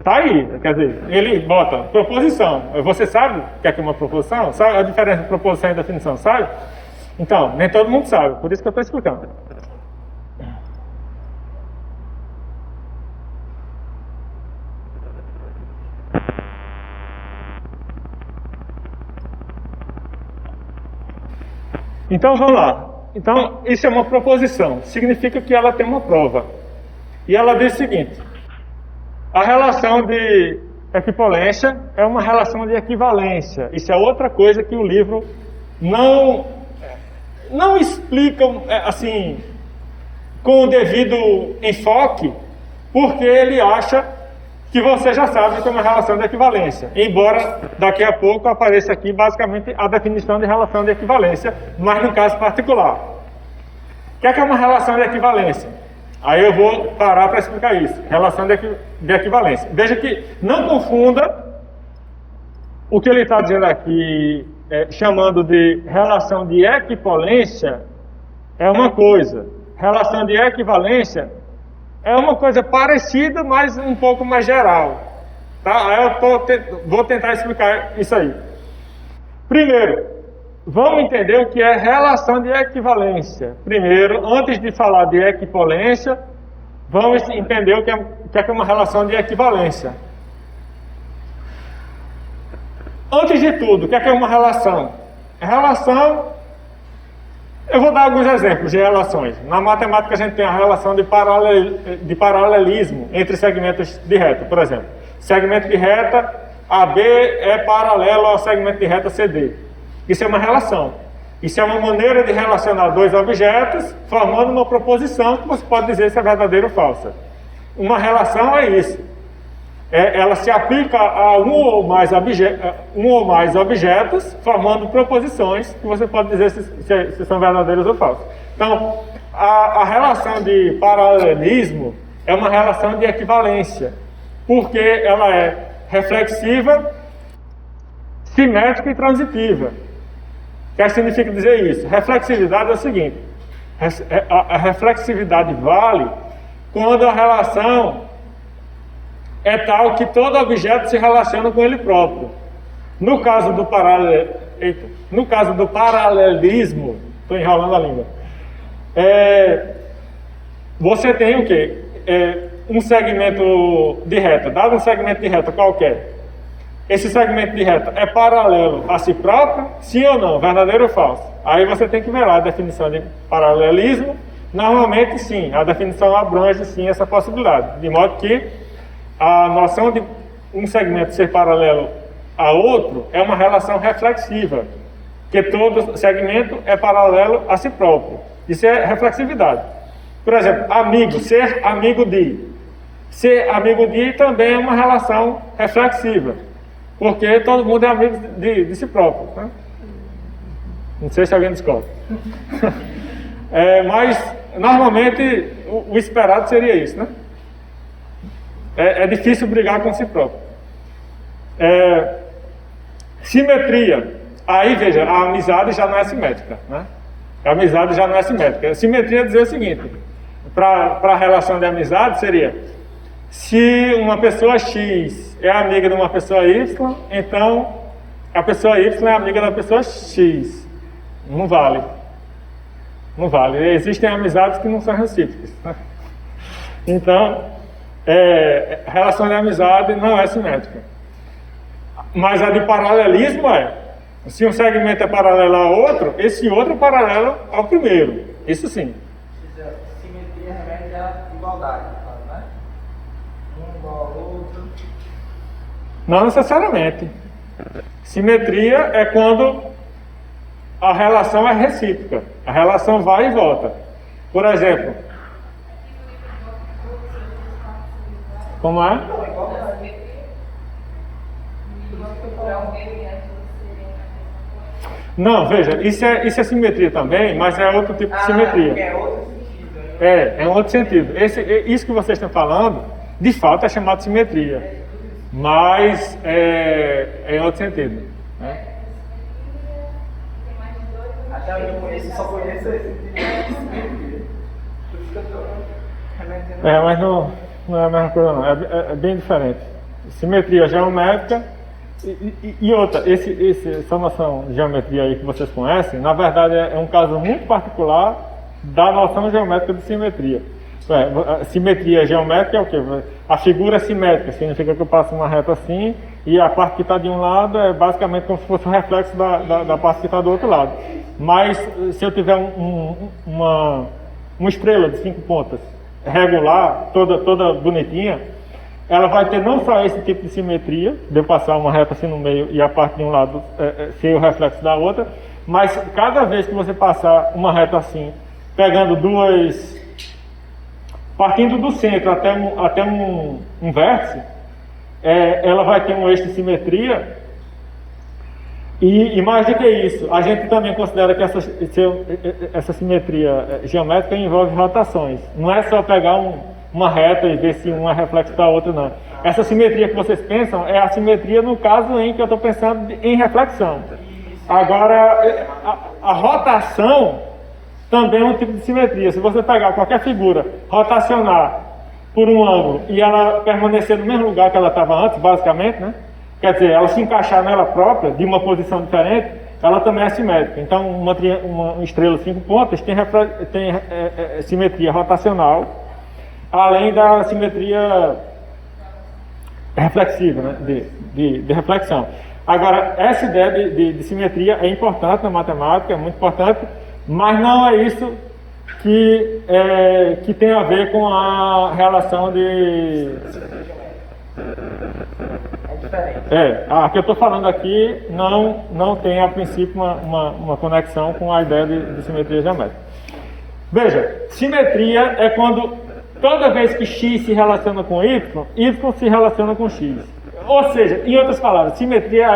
[SPEAKER 1] tá aí, quer dizer, ele bota proposição. Você sabe o que é uma proposição? Sabe a diferença entre proposição e definição, sabe? Então, nem todo mundo sabe, por isso que eu estou explicando. Então, vamos lá. Então, isso é uma proposição. Significa que ela tem uma prova. E ela diz o seguinte: a relação de equipolência é uma relação de equivalência. Isso é outra coisa que o livro não explica assim com o devido enfoque, porque ele acha que você já sabe que é uma relação de equivalência, embora daqui a pouco apareça aqui basicamente a definição de relação de equivalência, mas no caso particular. O que é uma relação de equivalência? Aí eu vou parar para explicar isso. Relação de equivalência. Veja que não confunda o que ele está dizendo aqui, chamando de relação de equipolência, é uma coisa. Relação de equivalência é uma coisa parecida, mas um pouco mais geral. Tá? Aí eu vou tentar explicar isso aí. Primeiro, vamos entender o que é relação de equivalência. Primeiro, antes de falar de equipolência, vamos entender o que é uma relação de equivalência. Antes de tudo, o que é uma relação? Relação, eu vou dar alguns exemplos de relações. Na matemática a gente tem a relação de paralelismo entre segmentos de reta, por exemplo. Segmento de reta AB é paralelo ao segmento de reta CD. Isso é uma relação. Isso é uma maneira de relacionar dois objetos, formando uma proposição que você pode dizer se é verdadeira ou falsa. Uma relação é isso. Ela se aplica a um ou mais objetos, formando proposições que você pode dizer se são verdadeiras ou falsas. Então, a relação de paralelismo é uma relação de equivalência, porque ela é reflexiva, simétrica e transitiva. O que significa dizer isso? Reflexividade é o seguinte: a reflexividade vale quando a relação é tal que todo objeto se relaciona com ele próprio. No caso do paralelismo, estou enrolando a língua, você tem o quê? Um segmento de reta, dado um segmento de reta qualquer. Esse segmento de reta é paralelo a si próprio, sim ou não, verdadeiro ou falso? Aí você tem que ver lá a definição de paralelismo. Normalmente sim, a definição abrange sim essa possibilidade, de modo que a noção de um segmento ser paralelo a outro é uma relação reflexiva, que todo segmento é paralelo a si próprio. Isso é reflexividade. Por exemplo, amigo, ser amigo de. Ser amigo de também é uma relação reflexiva, porque todo mundo é amigo de si próprio. Né? Não sei se alguém discorda. Mas, normalmente, o esperado seria isso, né? É difícil brigar com si próprio. Simetria. Aí, veja, a amizade já não é simétrica, né? A amizade já não é simétrica. A simetria é dizer o seguinte, para a relação de amizade seria: se uma pessoa X é amiga de uma pessoa Y, então a pessoa Y é amiga da pessoa X. Não vale. Não vale. Existem amizades que não são recíprocas, né? Então, relação de amizade não é simétrica. Mas a de paralelismo é. Se um segmento é paralelo a outro, esse outro é paralelo ao primeiro. Isso sim.
[SPEAKER 2] Simetria remete à igualdade, né? Um igual ao outro.
[SPEAKER 1] Não necessariamente. Simetria é quando a relação é recíproca. A relação vai e volta. Por exemplo, como é? Não, veja, isso é simetria também, mas é outro tipo de simetria.
[SPEAKER 2] É outro sentido.
[SPEAKER 1] É um outro sentido. Isso que vocês estão falando, de fato, é chamado de simetria, mas é em outro sentido. Né?
[SPEAKER 2] Até onde eu conheço, só conheço esse tipo de simetria. Por isso que eu estou remetendo.
[SPEAKER 1] Mas não é a mesma coisa não, é bem diferente. Simetria geométrica e outra, essa noção de geometria aí que vocês conhecem, na verdade é um caso muito particular da noção geométrica de simetria. A simetria geométrica é o quê? A figura é simétrica, significa que eu passo uma reta assim e a parte que está de um lado é basicamente como se fosse um reflexo da parte que está do outro lado. Mas se eu tiver uma estrela de 5 pontas regular, toda bonitinha, ela vai ter não só esse tipo de simetria, de eu passar uma reta assim no meio e a parte de um lado ser o reflexo da outra, mas cada vez que você passar uma reta assim, pegando partindo do centro até um vértice, ela vai ter um eixo de simetria. E mais do que isso, a gente também considera que essa simetria geométrica envolve rotações. Não é só pegar uma reta e ver se uma é reflexo da outra, não. Essa simetria que vocês pensam é a simetria no caso em que eu estou pensando em reflexão. Agora, a rotação também é um tipo de simetria. Se você pegar qualquer figura, rotacionar por um ângulo e ela permanecer no mesmo lugar que ela estava antes, basicamente, né? Quer dizer, ela se encaixar nela própria, de uma posição diferente, ela também é simétrica. Então, uma estrela 5 pontas tem simetria rotacional, além da simetria reflexiva, né? de reflexão. Agora, essa ideia de simetria é importante na matemática, é muito importante, mas não é isso que tem a ver com a relação de... A que eu estou falando aqui não tem a princípio uma conexão com a ideia de simetria geométrica. Veja, simetria é quando toda vez que x se relaciona com y se relaciona com x. Ou seja, em outras palavras, simetria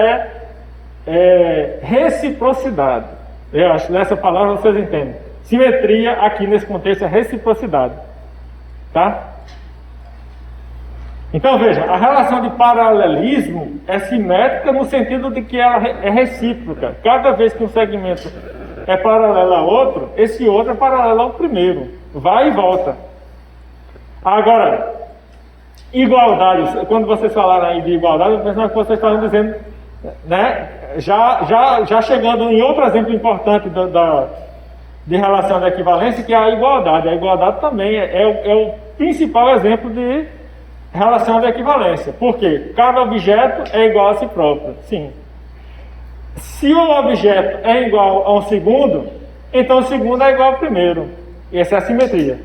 [SPEAKER 1] é reciprocidade. Eu acho que nessa palavra vocês entendem. Simetria aqui nesse contexto é reciprocidade. Tá? Então veja, a relação de paralelismo é simétrica no sentido de que ela é recíproca. Cada vez que um segmento é paralelo a outro, esse outro é paralelo ao primeiro. Vai e volta. Agora, igualdade, quando vocês falaram aí de igualdade, eu pensava que vocês estavam dizendo, né, já chegando em outro exemplo importante de relação de equivalência, que é a igualdade. A igualdade também é o principal exemplo de relação de equivalência. Por quê? Cada objeto é igual a si próprio. Sim. Se um objeto é igual a um segundo, então o segundo é igual ao primeiro. Essa é a simetria.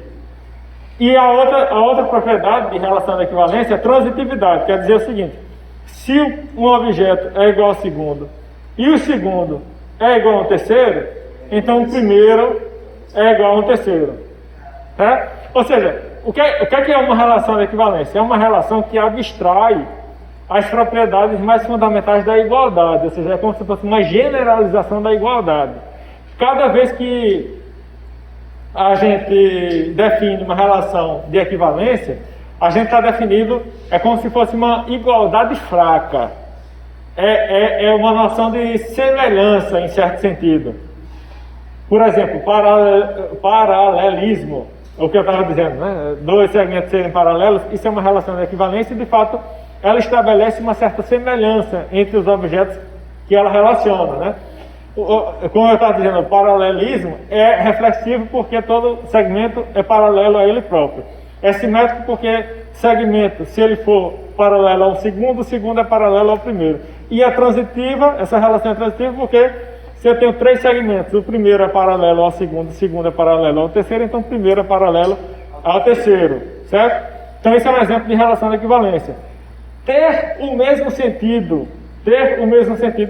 [SPEAKER 1] E a outra propriedade de relação de equivalência é transitividade. Quer dizer o seguinte: se um objeto é igual ao segundo e o segundo é igual ao terceiro, então o primeiro é igual ao terceiro. Tá? Ou seja, o que é uma relação de equivalência? É uma relação que abstrai as propriedades mais fundamentais da igualdade, ou seja, é como se fosse uma generalização da igualdade. Cada vez que a gente define uma relação de equivalência, a gente está definindo, é como se fosse uma igualdade fraca. É uma noção de semelhança, em certo sentido. Por exemplo, paralelismo. O que eu estava dizendo, né? Dois segmentos serem paralelos, isso é uma relação de equivalência e, de fato, ela estabelece uma certa semelhança entre os objetos que ela relaciona, né? Como eu estava dizendo, o paralelismo é reflexivo porque todo segmento é paralelo a ele próprio. É simétrico porque segmento, se ele for paralelo ao segundo, o segundo é paralelo ao primeiro. E a transitiva, essa relação é transitiva porque se eu tenho 3 segmentos, o primeiro é paralelo ao segundo, o segundo é paralelo ao terceiro, então o primeiro é paralelo ao terceiro, certo? Então esse é um exemplo de relação de equivalência. Ter o mesmo sentido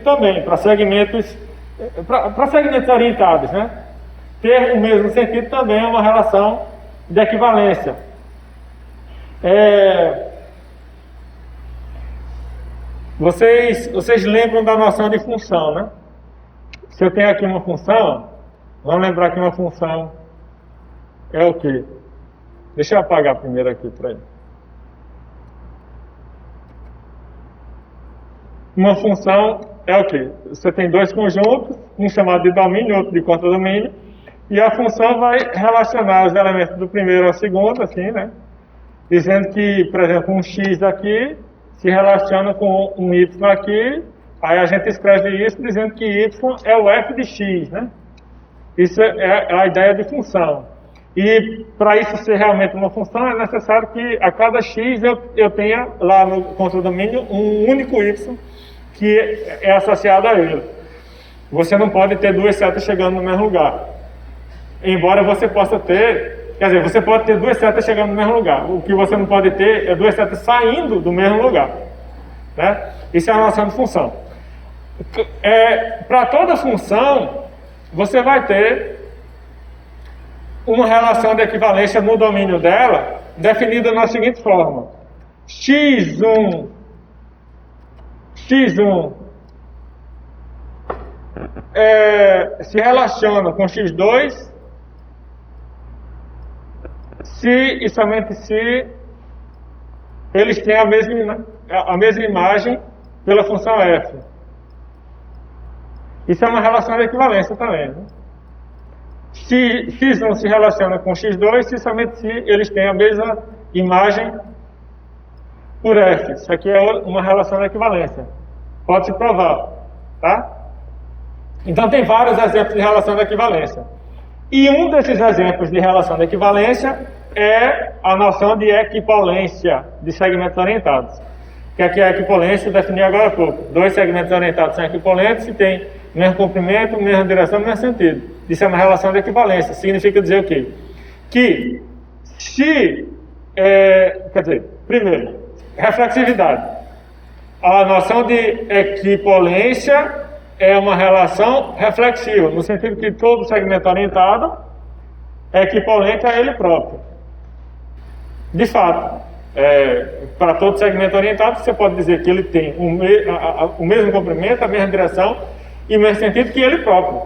[SPEAKER 1] também para segmentos orientados, né? Ter o mesmo sentido também é uma relação de equivalência. Vocês lembram da noção de função, né? Se eu tenho aqui uma função, vamos lembrar que uma função é o quê? Deixa eu apagar primeiro aqui para ele. Uma função é o quê? Você tem 2 conjuntos, um chamado de domínio, outro de contradomínio, e a função vai relacionar os elementos do primeiro ao segundo, assim, né? dizendo que, por exemplo, um x aqui se relaciona com um y aqui, aí a gente escreve isso dizendo que y é o f de x, né? Isso é a ideia de função. E para isso ser realmente uma função, é necessário que a cada x eu tenha lá no contradomínio um único y que é associado a ele. Você não pode ter duas setas chegando no mesmo lugar. Embora você possa ter, quer dizer, você pode ter duas setas chegando no mesmo lugar. O que você não pode ter é duas setas saindo do mesmo lugar, né? Isso é a noção de função. Para toda função, você vai ter uma relação de equivalência no domínio dela, definida na seguinte forma: x1 se relaciona com x2 se e somente se eles têm a mesma imagem pela função f. Isso é uma relação de equivalência também, né? Se x1 se relaciona com x2 se somente se eles têm a mesma imagem por f. Isso aqui é uma relação de equivalência. Pode se provar, tá? Então tem vários exemplos de relação de equivalência. E um desses exemplos de relação de equivalência é a noção de equipolência de segmentos orientados. Que aqui é a equipolência, eu defini agora há pouco. Dois segmentos orientados são equipolentes se tem mesmo comprimento, mesma direção, mesmo sentido. Isso é uma relação de equivalência. Significa dizer o quê? Que se... quer dizer, primeiro, reflexividade. A noção de equipolência é uma relação reflexiva, no sentido que todo segmento orientado é equipolente a ele próprio. De fato, para todo segmento orientado, você pode dizer que ele tem o mesmo comprimento, a mesma direção e o mesmo sentido que ele próprio.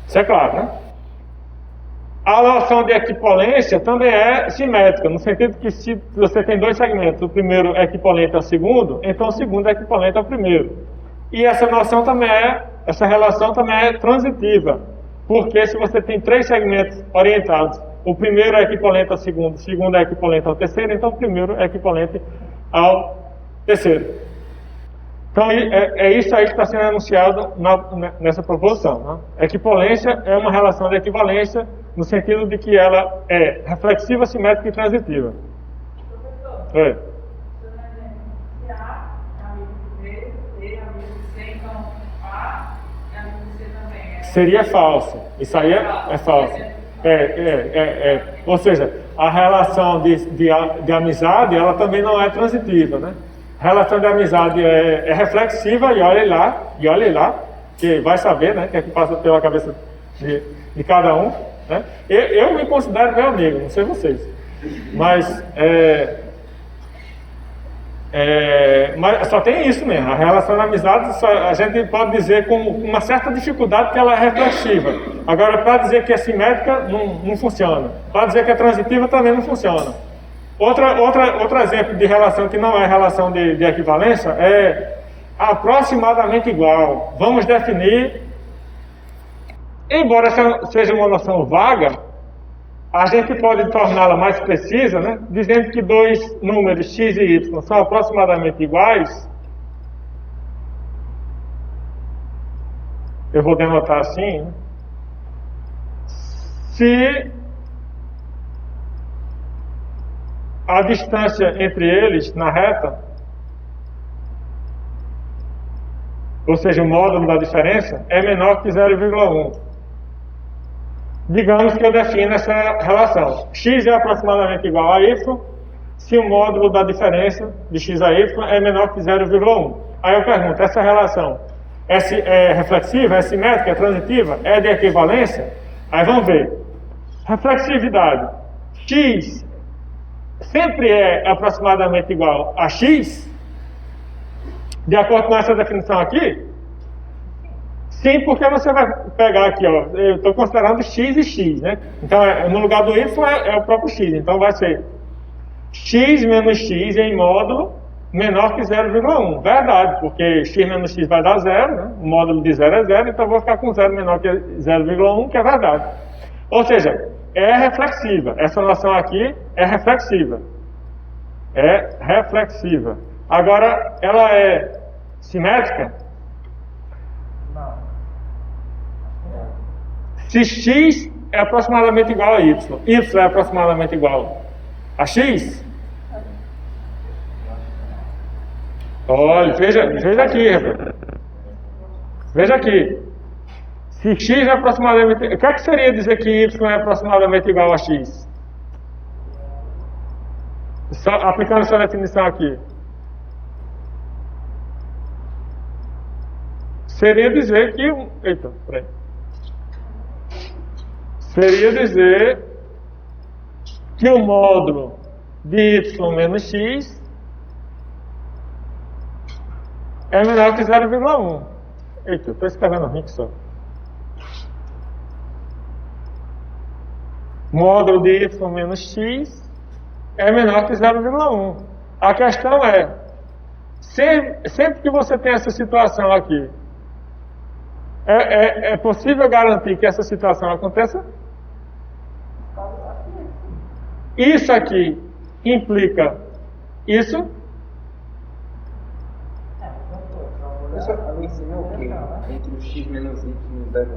[SPEAKER 1] Isso é claro, né? A noção de equipolência também é simétrica, no sentido que se você tem dois segmentos, o primeiro é equipolente ao segundo, então o segundo é equipolente ao primeiro. E essa relação também é transitiva, porque se você tem três segmentos orientados, o primeiro é equipolente ao segundo, o segundo é equipolente ao terceiro, então o primeiro é equipolente ao terceiro. Então é isso aí que está sendo anunciado nessa proposição, né? Equipolência é uma relação de equivalência no sentido de que ela é reflexiva, simétrica e transitiva.
[SPEAKER 3] Professor,
[SPEAKER 1] Oi.
[SPEAKER 3] se A é amigo do B, B é amigo do C, então A é amigo do C também.
[SPEAKER 1] Seria falso. Isso aí é falso. Ou seja, a relação de amizade, ela também não é transitiva, né? A relação de amizade é reflexiva e olhe lá, que vai saber, né, o que é que passa pela cabeça de cada um, né? Eu me considero meu amigo, não sei vocês, mas mas só tem isso mesmo. A relação de amizade a gente pode dizer com uma certa dificuldade que ela é reflexiva. Agora, para dizer que é simétrica, não funciona. Para dizer que é transitiva, também não funciona. Outro exemplo de relação que não é relação de equivalência é aproximadamente igual. Vamos definir, embora seja uma noção vaga, a gente pode torná-la mais precisa, né? Dizendo que dois números x e y são aproximadamente iguais. Eu vou denotar assim, né? Se a distância entre eles na reta, ou seja, o módulo da diferença, é menor que 0,1. Digamos que eu defino essa relação. X é aproximadamente igual a y, se o módulo da diferença de x a y é menor que 0,1. Aí eu pergunto, essa relação é reflexiva, é simétrica, é transitiva, é de equivalência? Aí vamos ver. Reflexividade. X sempre é aproximadamente igual a x, de acordo com essa definição aqui? Sim, porque você vai pegar aqui, ó, eu estou considerando x e x, né? Então, no lugar do y é o próprio x, então vai ser x menos x em módulo menor que 0,1. Verdade, porque x menos x vai dar 0, né? O módulo de 0 é 0, então eu vou ficar com 0 menor que 0,1, que é verdade. Ou seja, é reflexiva. Essa noção aqui é reflexiva. É reflexiva. Agora, ela é simétrica?
[SPEAKER 2] Não.
[SPEAKER 1] Se x é aproximadamente igual a y, y é aproximadamente igual a x? Olha, veja aqui, rapaz. Veja aqui. Se x é aproximadamente... O que é que seria dizer que y é aproximadamente igual a x? Só, aplicando essa definição aqui. Seria dizer que... Eita, peraí. Seria dizer que o módulo de y menos x é menor que 0,1. Eita, eu estou escrevendo ruim só. Módulo de y menos x é menor que 0,1. A questão é, sempre que você tem essa situação aqui, é possível garantir que essa situação aconteça? Isso aqui implica isso?
[SPEAKER 4] Ali em cima é o quê? Entre o x menos y e 0,1.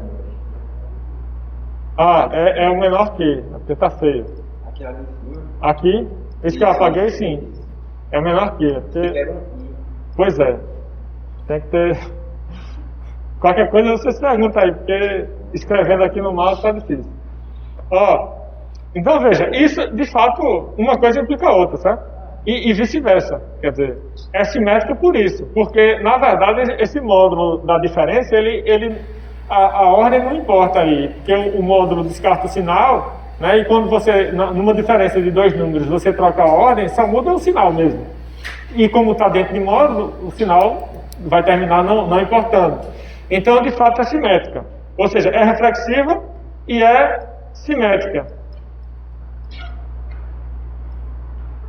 [SPEAKER 1] Ah, é o menor que, porque tá feio.
[SPEAKER 4] Aqui ali em cima.
[SPEAKER 1] Aqui, esse que eu apaguei, sim. É o menor que, porque...
[SPEAKER 4] Era um i.
[SPEAKER 1] Pois é. Tem que ter... Qualquer coisa você se pergunta aí, porque escrevendo aqui no mouse tá difícil. Ó, então veja, isso de fato, uma coisa implica a outra, certo? E vice-versa, quer dizer, é simétrico por isso, porque na verdade esse módulo da diferença, a ordem não importa aí, porque o módulo descarta o sinal, né, e quando você, numa diferença de dois números, você troca a ordem, só muda o sinal mesmo. E como está dentro de módulo, o sinal vai terminar não importando. Então, de fato, é simétrica, ou seja, é reflexiva e é simétrica.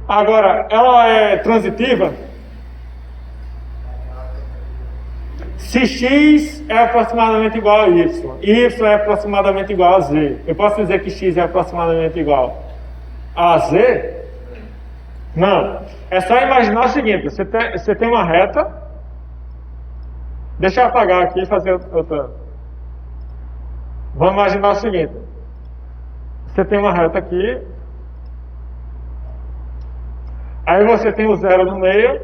[SPEAKER 1] Agora, ela é transitiva? Se x é aproximadamente igual a y é aproximadamente igual a z, eu posso dizer que x é aproximadamente igual a z? Não. É só imaginar o seguinte, você tem uma reta, deixa eu apagar aqui e fazer outra. Vamos imaginar o seguinte, você tem uma reta aqui, aí você tem o zero no meio,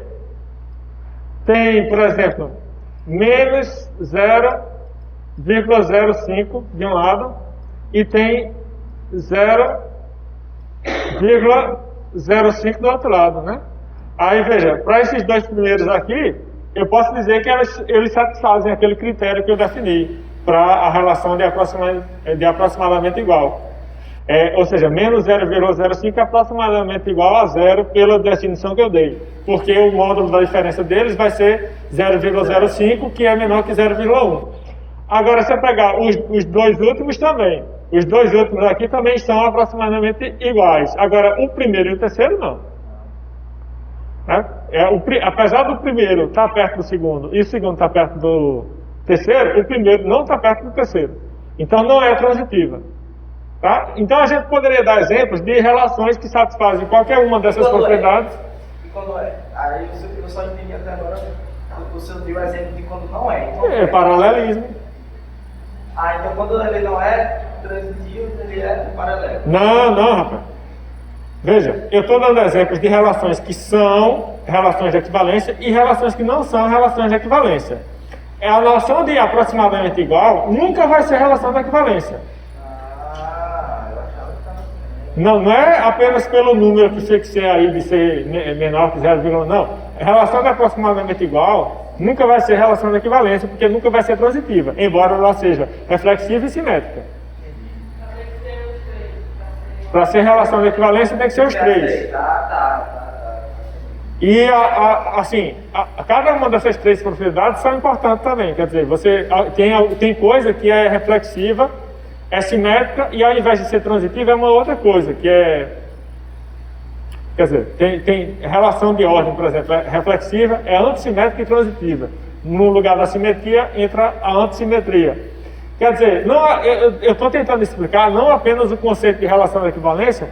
[SPEAKER 1] tem, por exemplo, menos 0,05 de um lado e tem 0,05 do outro lado, né? Aí veja, para esses dois primeiros aqui, eu posso dizer que eles satisfazem aquele critério que eu defini para a relação de aproximadamente igual. Ou seja, menos 0,05 é aproximadamente igual a zero pela definição que eu dei. Porque o módulo da diferença deles vai ser 0,05, que é menor que 0,1. Agora, se eu pegar os dois últimos também, os dois últimos aqui também são aproximadamente iguais. Agora, o primeiro e o terceiro não. Apesar do primeiro estar perto do segundo e o segundo estar perto do terceiro, o primeiro não está perto do terceiro. Então, não é transitiva. Tá? Então a gente poderia dar exemplos de relações que satisfazem qualquer uma dessas propriedades.
[SPEAKER 2] E quando é? Aí eu só entendi até agora o seu deu exemplo de quando não é. Então,
[SPEAKER 1] É paralelismo.
[SPEAKER 2] Então quando ele não é transitivo, ele é paralelo.
[SPEAKER 1] Não, rapaz. Veja, eu estou dando exemplos de relações que são relações de equivalência e relações que não são relações de equivalência. A noção de aproximadamente igual nunca vai ser relação de equivalência. Não é apenas pelo número que fixei aí de ser menor que 0,1, não. A relação de aproximadamente igual nunca vai ser relação de equivalência, porque nunca vai ser transitiva, embora ela seja reflexiva e simétrica. Para ser relação de equivalência tem que ser os três. E assim, cada uma dessas três propriedades são importantes também. Quer dizer, você tem coisa que é reflexiva, é simétrica, e ao invés de ser transitiva é uma outra coisa, que é... Quer dizer, tem relação de ordem, por exemplo, é reflexiva, é antissimétrica e transitiva. No lugar da simetria entra a antissimetria. Quer dizer, eu estou tentando explicar não apenas o conceito de relação de equivalência,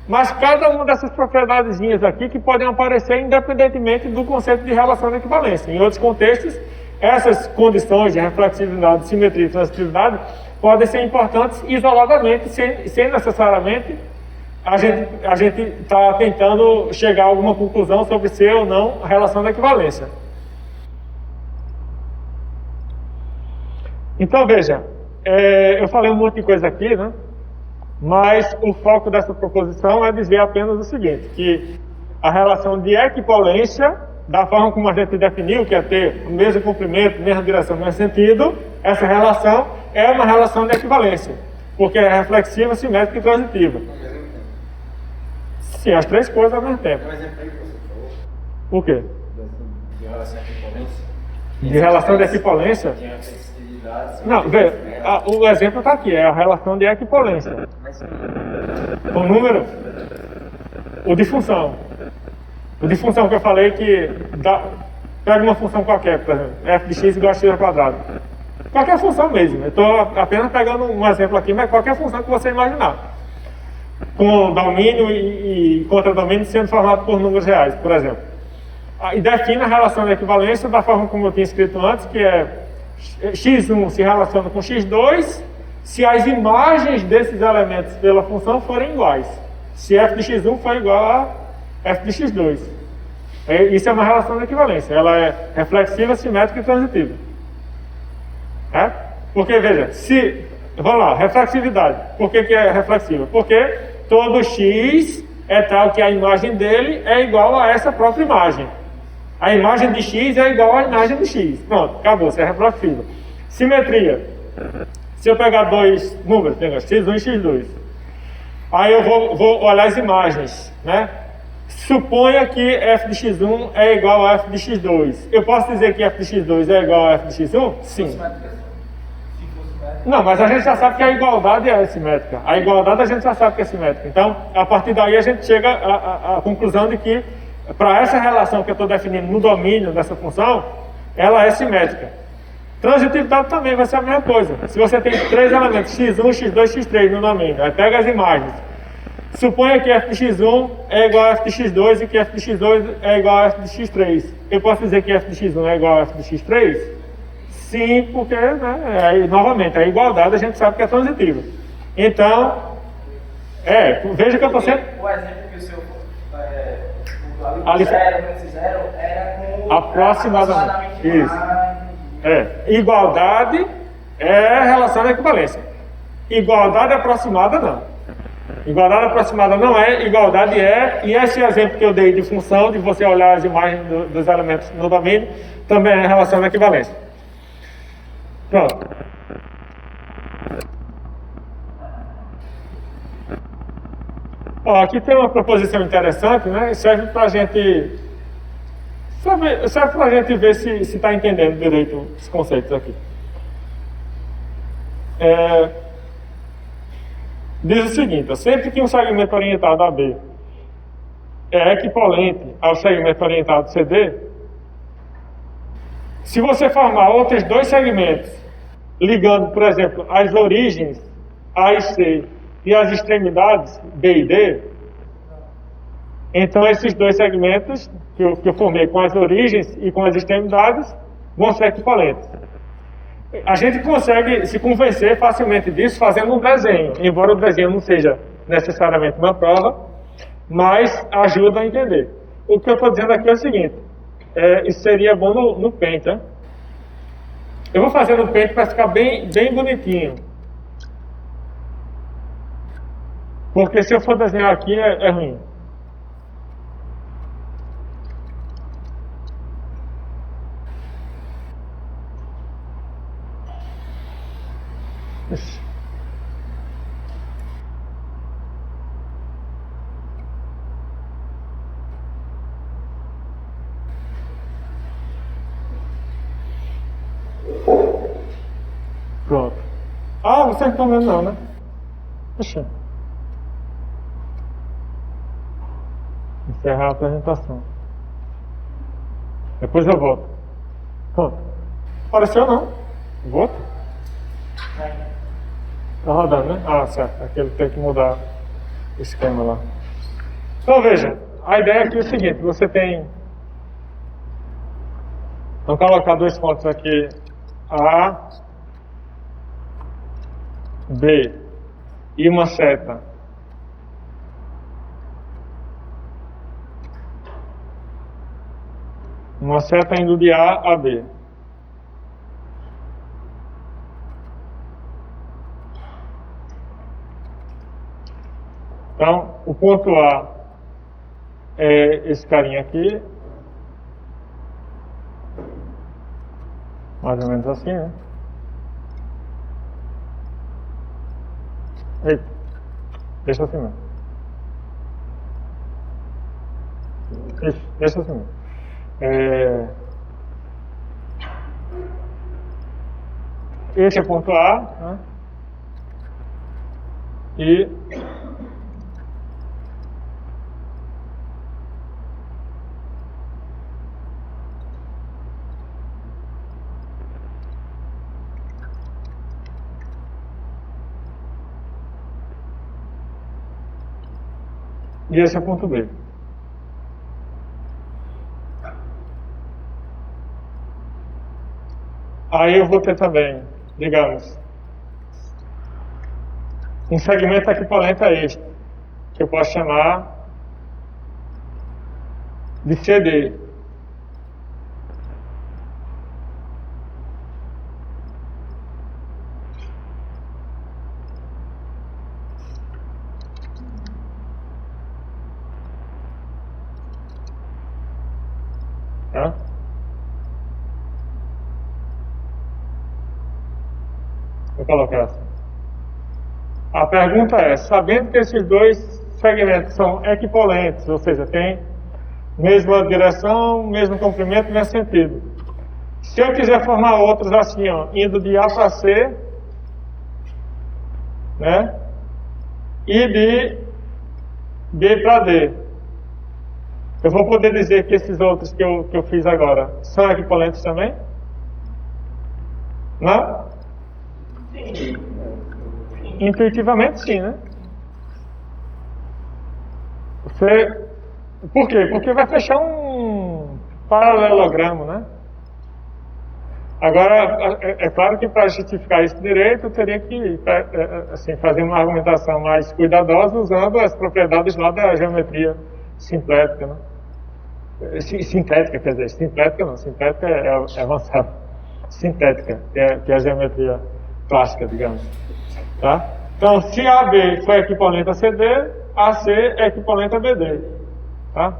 [SPEAKER 1] mas cada uma dessas propriedadezinhas aqui que podem aparecer independentemente do conceito de relação de equivalência. Em outros contextos, essas condições de reflexividade, simetria e transitividade podem ser importantes isoladamente, sem necessariamente a gente está tentando chegar a alguma conclusão sobre ser ou não a relação de equivalência. Então, veja, eu falei um monte de coisa aqui, né? Mas o foco dessa proposição é dizer apenas o seguinte, que a relação de equipolência, da forma como a gente definiu, que é ter o mesmo comprimento, mesma direção, mesmo sentido, essa relação é uma relação de equivalência, porque é reflexiva, simétrica e transitiva. Sim, as três coisas ao mesmo tempo.
[SPEAKER 4] Um exemplo aí que você falou.
[SPEAKER 1] O quê?
[SPEAKER 4] De relação de equivalência.
[SPEAKER 1] De relação de equipolência?
[SPEAKER 4] Tinha flexibilidade.
[SPEAKER 1] Não, veja, o exemplo está aqui, é a relação de equipolência. O número, o de função. O de função que eu falei que pega uma função qualquer, por exemplo, f de x igual a x ao quadrado. Qualquer função mesmo. Eu estou apenas pegando um exemplo aqui, mas qualquer função que você imaginar. Com domínio e contradomínio sendo formado por números reais, por exemplo. E define a relação de equivalência da forma como eu tinha escrito antes, que é x1 se relaciona com x2 se as imagens desses elementos pela função forem iguais. Se f de x1 for igual a f de x2. Isso é uma relação de equivalência. Ela é reflexiva, simétrica e transitiva. Porque, veja, vamos lá, reflexividade. Por que é reflexiva? Porque todo x é tal que a imagem dele é igual a essa própria imagem. A imagem de x é igual à imagem de x. Pronto, acabou, você é reflexiva. Simetria. Se eu pegar dois números, x1 e x2, aí eu vou olhar as imagens, né? Suponha que f de x1 é igual a f de x2. Eu posso dizer que f de x2 é igual a f de x1? Sim. Não, mas a gente já sabe que a igualdade é simétrica. A igualdade a gente já sabe que é simétrica. Então, a partir daí a gente chega à conclusão de que, para essa relação que eu estou definindo no domínio dessa função, ela é simétrica. Transitividade também vai ser a mesma coisa. Se você tem três elementos, x1, x2, x3 no domínio, aí pega as imagens. Suponha que f de x1 é igual a f de x2 e que f de x2 é igual a f de x3. Eu posso dizer que f de x1 é igual a f de x3? Sim, porque, né, novamente, a igualdade a gente sabe que é transitiva. Então, veja que eu estou sempre...
[SPEAKER 2] O exemplo que o senhor
[SPEAKER 1] Ali-
[SPEAKER 2] zero era com
[SPEAKER 1] Aproximadamente. Isso.
[SPEAKER 2] mais.
[SPEAKER 1] Igualdade é relação de equivalência. Igualdade aproximada não. Igualdade aproximada não é, igualdade é, e esse exemplo que eu dei de função, de você olhar as imagens dos elementos no domínio, também é relação de equivalência. Pronto. Ó, aqui tem uma proposição interessante, né? Serve pra gente ver se está entendendo direito os conceitos aqui. Diz o seguinte: sempre que um segmento orientado AB é equipolente ao segmento orientado CD, se você formar outros dois segmentos, ligando, por exemplo, as origens A e C e as extremidades B e D, então esses dois segmentos que eu formei com as origens e com as extremidades vão ser equivalentes. A gente consegue se convencer facilmente disso fazendo um desenho, embora o desenho não seja necessariamente uma prova, mas ajuda a entender. O que eu estou dizendo aqui é o seguinte: isso seria bom no Paint, né? Eu vou fazer no Paint para ficar bem bonitinho. Porque se eu for desenhar aqui é ruim. Ixi. Pronto. Ah, vocês não estão vendo não, né? Deixa. Encerrar a apresentação. Depois eu volto. Pronto. Apareceu não? Volta. Tá rodando, né? Ah, certo. Aquele tem que mudar o esquema lá. Então veja, a ideia aqui é o seguinte, você tem... Vamos colocar dois pontos aqui, A, B, e uma seta. Uma seta indo de A a B. Então, o ponto A é esse carinha aqui. Mais ou menos assim, né? Eita, deixa assim mesmo. Isso, deixa assim mesmo. Esse é o ponto A, né? E esse é o ponto B. Aí eu vou ter também, digamos, um segmento equivalente a este, que eu posso chamar de CD. Tá? Vou colocar assim. A pergunta é, sabendo que esses dois segmentos são equipolentes, ou seja, tem mesma direção, mesmo comprimento, mesmo sentido. Se eu quiser formar outros assim, ó, indo de A para C, né, e de B para D, eu vou poder dizer que esses outros que eu fiz agora são equipolentes também? Não?
[SPEAKER 2] Sim.
[SPEAKER 1] Intuitivamente sim, né? Por quê? Porque vai fechar um paralelogramo, né? Agora, é claro que para justificar isso direito, eu teria que assim, fazer uma argumentação mais cuidadosa usando as propriedades lá da geometria simplética, né? Sintética, quer dizer, simplética não, sintética é avançada. Sintética, que é a geometria clássica, digamos. Tá? Então, se AB for equivalente a CD, AC é equivalente a BD. Tá?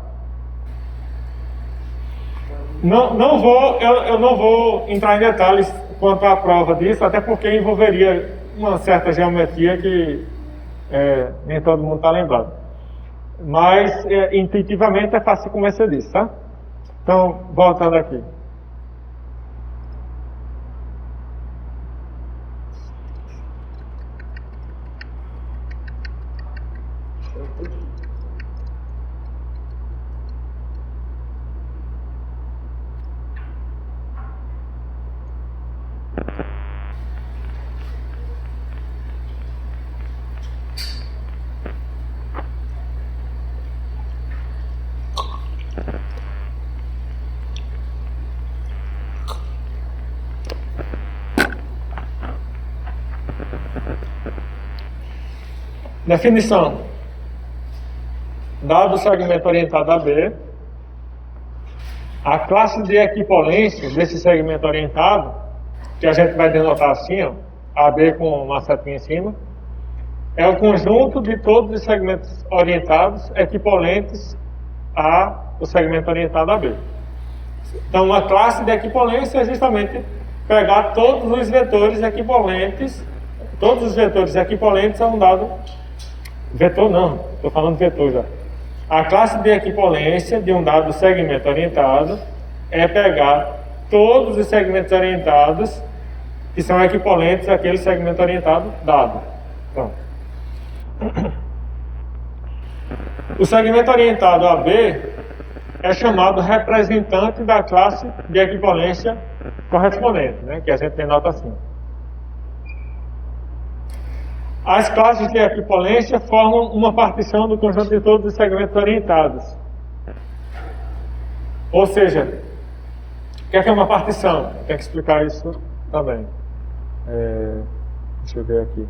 [SPEAKER 1] Eu não vou entrar em detalhes quanto à prova disso, até porque envolveria uma certa geometria que nem todo mundo está lembrado. Mas, intuitivamente, é fácil convencer disso, tá? Então, voltando aqui. Definição. Dado o segmento orientado a B, a classe de equipolência desse segmento orientado, que a gente vai denotar assim, ó, AB com uma setinha em cima, é o conjunto de todos os segmentos orientados equipolentes ao segmento orientado a B. Então, uma classe de equipolência é justamente pegar todos os vetores equipolentes a um dado vetor, não, estou falando vetor já. A classe de equipolência de um dado segmento orientado é pegar todos os segmentos orientados que são equipolentes àquele segmento orientado dado. Pronto. O segmento orientado a B é chamado representante da classe de equipolência correspondente, né, que a gente denota assim. As classes de equipolência formam uma partição do conjunto de todos os segmentos orientados. Ou seja, o que é uma partição? Tem que explicar isso também. Deixa eu ver aqui.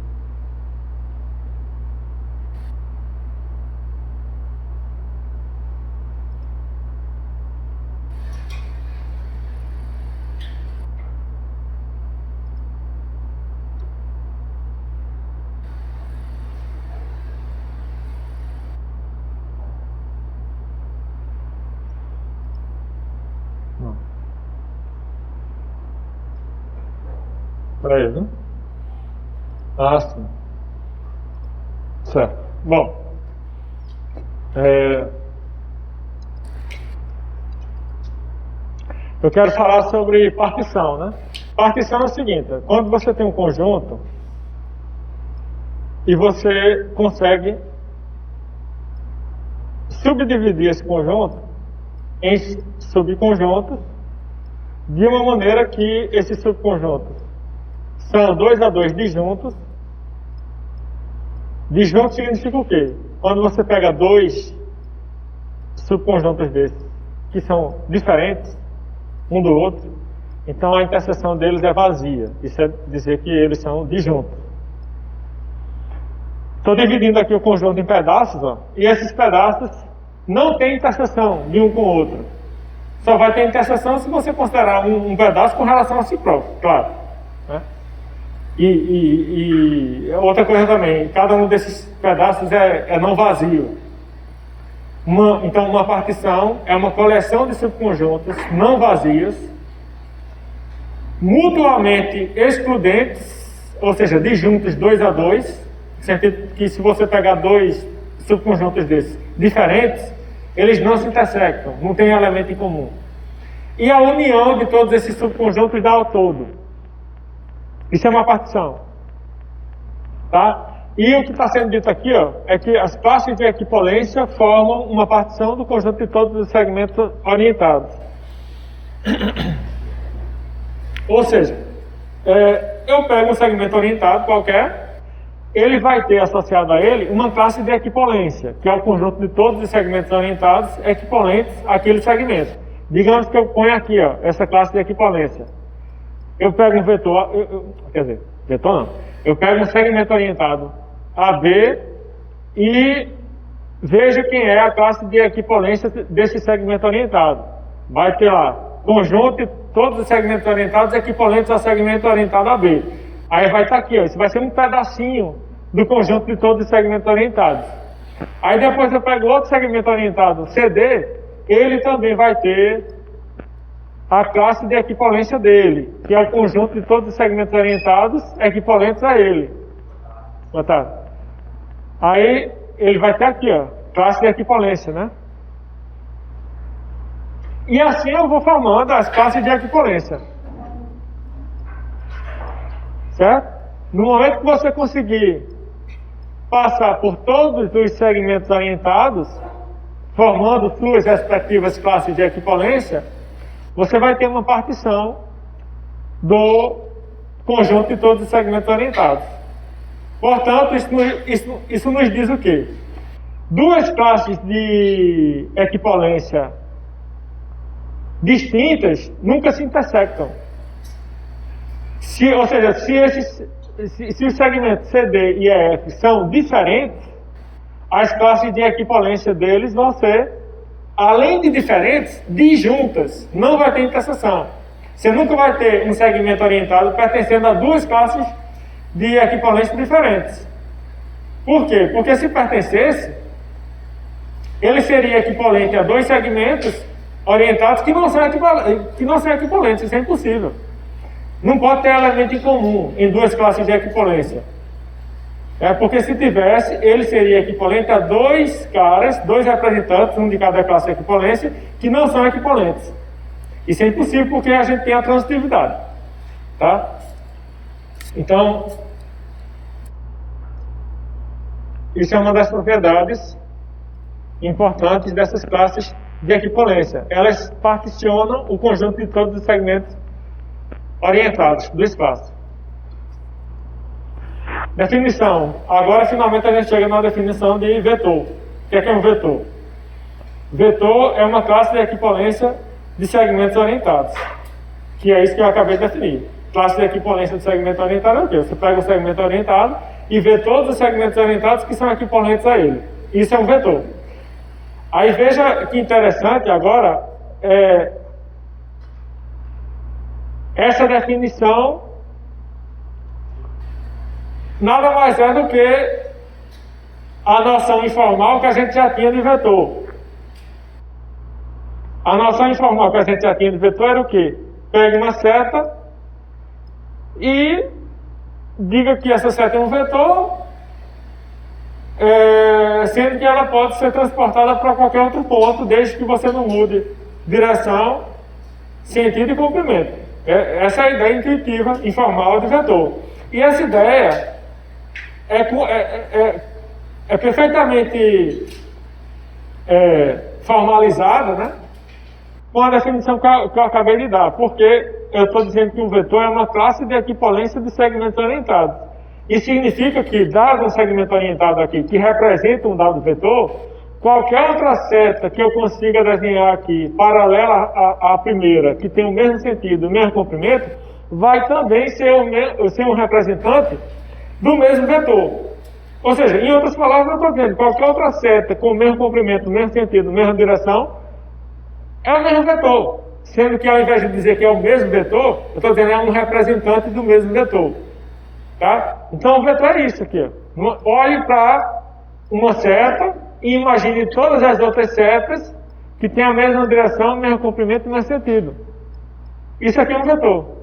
[SPEAKER 1] Para ele, né? Ah, sim. Certo. Bom. Eu quero falar sobre partição, né? Partição é o seguinte: quando você tem um conjunto e você consegue subdividir esse conjunto em subconjuntos de uma maneira que esses subconjuntos são 2 a 2 disjuntos. Disjunto significa o quê? Quando você pega dois subconjuntos desses, que são diferentes um do outro, então a interseção deles é vazia. Isso é dizer que eles são disjuntos. Estou dividindo aqui o conjunto em pedaços, ó, e esses pedaços não têm interseção de um com o outro. Só vai ter interseção se você considerar um pedaço com relação a si próprio, claro, né? E outra coisa também, cada um desses pedaços é não vazio. Então uma partição é uma coleção de subconjuntos não vazios, mutuamente excludentes, ou seja, disjuntos 2 a 2, no sentido que se você pegar dois subconjuntos desses diferentes, eles não se intersectam, não tem elemento em comum. E a união de todos esses subconjuntos dá ao todo. Isso é uma partição, tá? E o que está sendo dito aqui, ó, é que as classes de equipolência formam uma partição do conjunto de todos os segmentos orientados. Ou seja, eu pego um segmento orientado qualquer, ele vai ter associado a ele uma classe de equipolência, que é o conjunto de todos os segmentos orientados equipolentes àquele segmento. Digamos que eu ponho aqui, ó, essa classe de equipolência. Eu pego um vetor, quer dizer, vetor não. Eu pego um segmento orientado AB e vejo quem é a classe de equipolência desse segmento orientado. Vai ter lá, conjunto de todos os segmentos orientados equipolentes ao segmento orientado AB. Aí vai estar aqui, ó, isso vai ser um pedacinho do conjunto de todos os segmentos orientados. Aí depois eu pego outro segmento orientado CD, ele também vai ter a classe de equipolência dele, que é o conjunto de todos os segmentos orientados equipolentes a ele. Tá. Aí ele vai ter aqui, ó, classe de equipolência, né? E assim eu vou formando as classes de equipolência. Certo? No momento que você conseguir passar por todos os segmentos orientados, formando suas respectivas classes de equipolência, você vai ter uma partição do conjunto de todos os segmentos orientados. Portanto, isso nos diz o quê? Duas classes de equipolência distintas nunca se intersectam. Ou seja, se os segmentos CD e EF são diferentes, as classes de equipolência deles vão ser, além de diferentes, disjuntas. Não vai ter interseção. Você nunca vai ter um segmento orientado pertencendo a duas classes de equipolência diferentes. Por quê? Porque se pertencesse, ele seria equivalente a dois segmentos orientados que não são equivalentes. Isso é impossível. Não pode ter elemento em comum em duas classes de equipolência. Porque se tivesse, ele seria equivalente a dois caras, dois representantes, um de cada classe de equipolência, que não são equivalentes. Isso é impossível porque a gente tem a transitividade. Tá? Então, isso é uma das propriedades importantes dessas classes de equipolência. Elas particionam o conjunto de todos os segmentos orientados do espaço. Definição. Agora, finalmente, a gente chega na definição de vetor. O que é um vetor? Vetor é uma classe de equipolência de segmentos orientados, que é isso que eu acabei de definir. Classe de equipolência de segmento orientado é o quê? Você pega o segmento orientado e vê todos os segmentos orientados que são equipolentes a ele. Isso é um vetor. Aí veja que interessante agora, essa definição nada mais é do que a noção informal que a gente já tinha de vetor. A noção informal que a gente já tinha de vetor era o quê? Pegue uma seta e diga que essa seta é um vetor, sendo que ela pode ser transportada para qualquer outro ponto, desde que você não mude direção, sentido e comprimento. Essa é a ideia intuitiva, informal de vetor. E essa ideia é perfeitamente formalizada, né, com a definição que eu acabei de dar, porque eu estou dizendo que um vetor é uma classe de equipolência de segmentos orientados. Isso significa que, dado um segmento orientado aqui, que representa um dado vetor, qualquer outra seta que eu consiga desenhar aqui, paralela à primeira, que tem o mesmo sentido, o mesmo comprimento, vai também ser um representante do mesmo vetor. Ou seja, em outras palavras, eu estou dizendo, qualquer outra seta com o mesmo comprimento, o mesmo sentido, a mesma direção, é o mesmo vetor. Sendo que ao invés de dizer que é o mesmo vetor, eu estou dizendo que é um representante do mesmo vetor. Tá? Então o vetor é isso aqui. Olhe para uma seta e imagine todas as outras setas que têm a mesma direção, o mesmo comprimento e o mesmo sentido. Isso aqui é um vetor.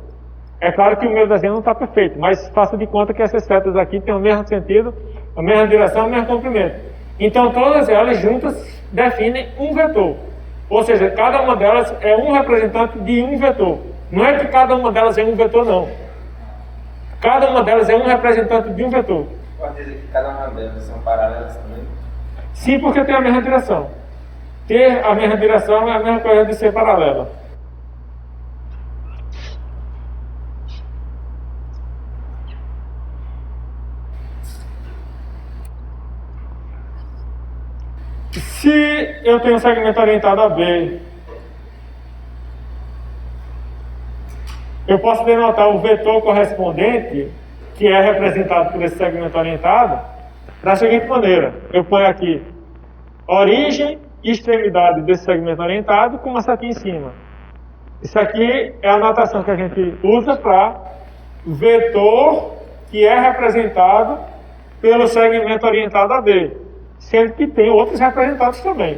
[SPEAKER 1] É claro que o meu desenho não está perfeito, mas faça de conta que essas setas aqui têm o mesmo sentido, a mesma direção, o mesmo comprimento. Então todas elas juntas definem um vetor. Ou seja, cada uma delas é um representante de um vetor. Não é que cada uma delas é um vetor, não. Cada uma delas é um representante de um vetor.
[SPEAKER 4] Pode dizer que cada uma delas são paralelas também?
[SPEAKER 1] Sim, porque tem a mesma direção. Ter a mesma direção é a mesma coisa de ser paralela. Se eu tenho um segmento orientado a B, eu posso denotar o vetor correspondente, que é representado por esse segmento orientado, da seguinte maneira. Eu ponho aqui origem e extremidade desse segmento orientado com uma setinha em cima. Isso aqui é a notação que a gente usa para vetor que é representado pelo segmento orientado a B, sendo que tem outros representantes também.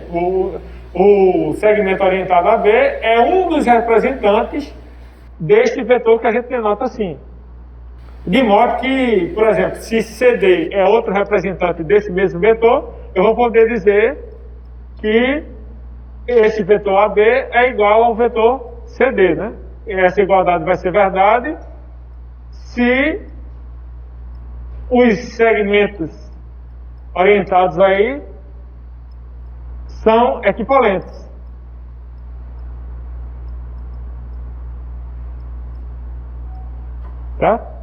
[SPEAKER 1] O segmento orientado a B é um dos representantes deste vetor que a gente denota assim. De modo que, por exemplo, se CD é outro representante desse mesmo vetor, eu vou poder dizer que esse vetor AB é igual ao vetor CD, né? E essa igualdade vai ser verdade se os segmentos orientados aí são equipolentes. Tá?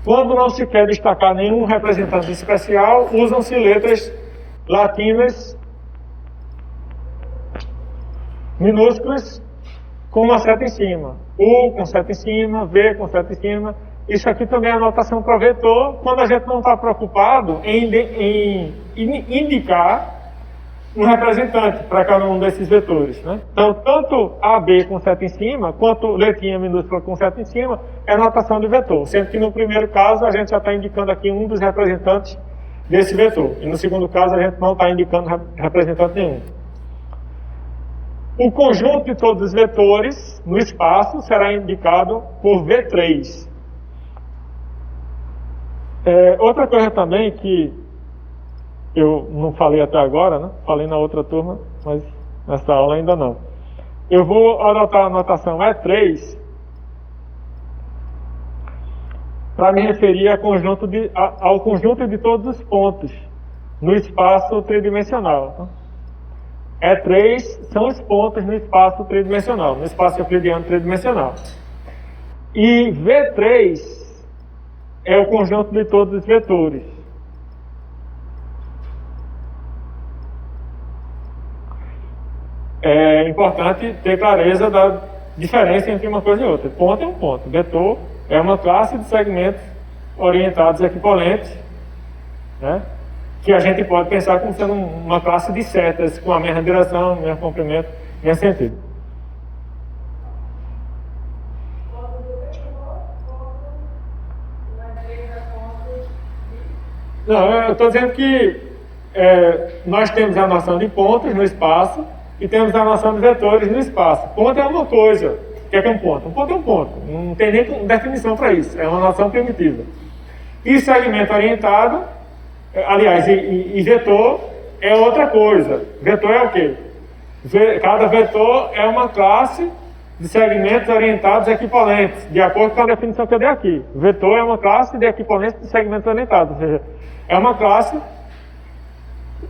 [SPEAKER 1] Quando não se quer destacar nenhum representante especial, usam-se letras latinas minúsculas com uma seta em cima. U com seta em cima, V com seta em cima. Isso aqui também é anotação para vetor, quando a gente não está preocupado em indicar um representante para cada um desses vetores, né? Então, tanto AB com seta em cima, quanto letrinha minúscula com seta em cima, é notação de vetor. Sendo que no primeiro caso, a gente já está indicando aqui um dos representantes desse vetor. E no segundo caso, a gente não está indicando representante nenhum. O conjunto de todos os vetores no espaço será indicado por V3. Outra coisa também que eu não falei até agora, né? Falei na outra turma, mas nessa aula ainda não. Eu vou adotar a notação E3 para me referir ao conjunto de todos os pontos no espaço tridimensional. E3 são os pontos no espaço tridimensional, no espaço euclidiano tridimensional. E V3 é o conjunto de todos os vetores. É importante ter clareza da diferença entre uma coisa e outra. Ponto é um ponto. Vetor é uma classe de segmentos orientados equivalentes, né? Que a gente pode pensar como sendo uma classe de setas com a mesma direção, mesmo comprimento, mesmo sentido. Não, eu estou dizendo que nós temos a noção de pontos no espaço e temos a noção de vetores no espaço. Ponto é uma coisa. O que é um ponto? Um ponto é um ponto. Não tem nem definição para isso. É uma noção primitiva. E segmento orientado, aliás, e vetor é outra coisa. Vetor é o quê? Cada vetor é uma classe de segmentos orientados equivalentes, de acordo com a definição que eu dei aqui. Vetor é uma classe de equivalentes de segmentos orientados, ou seja, é uma classe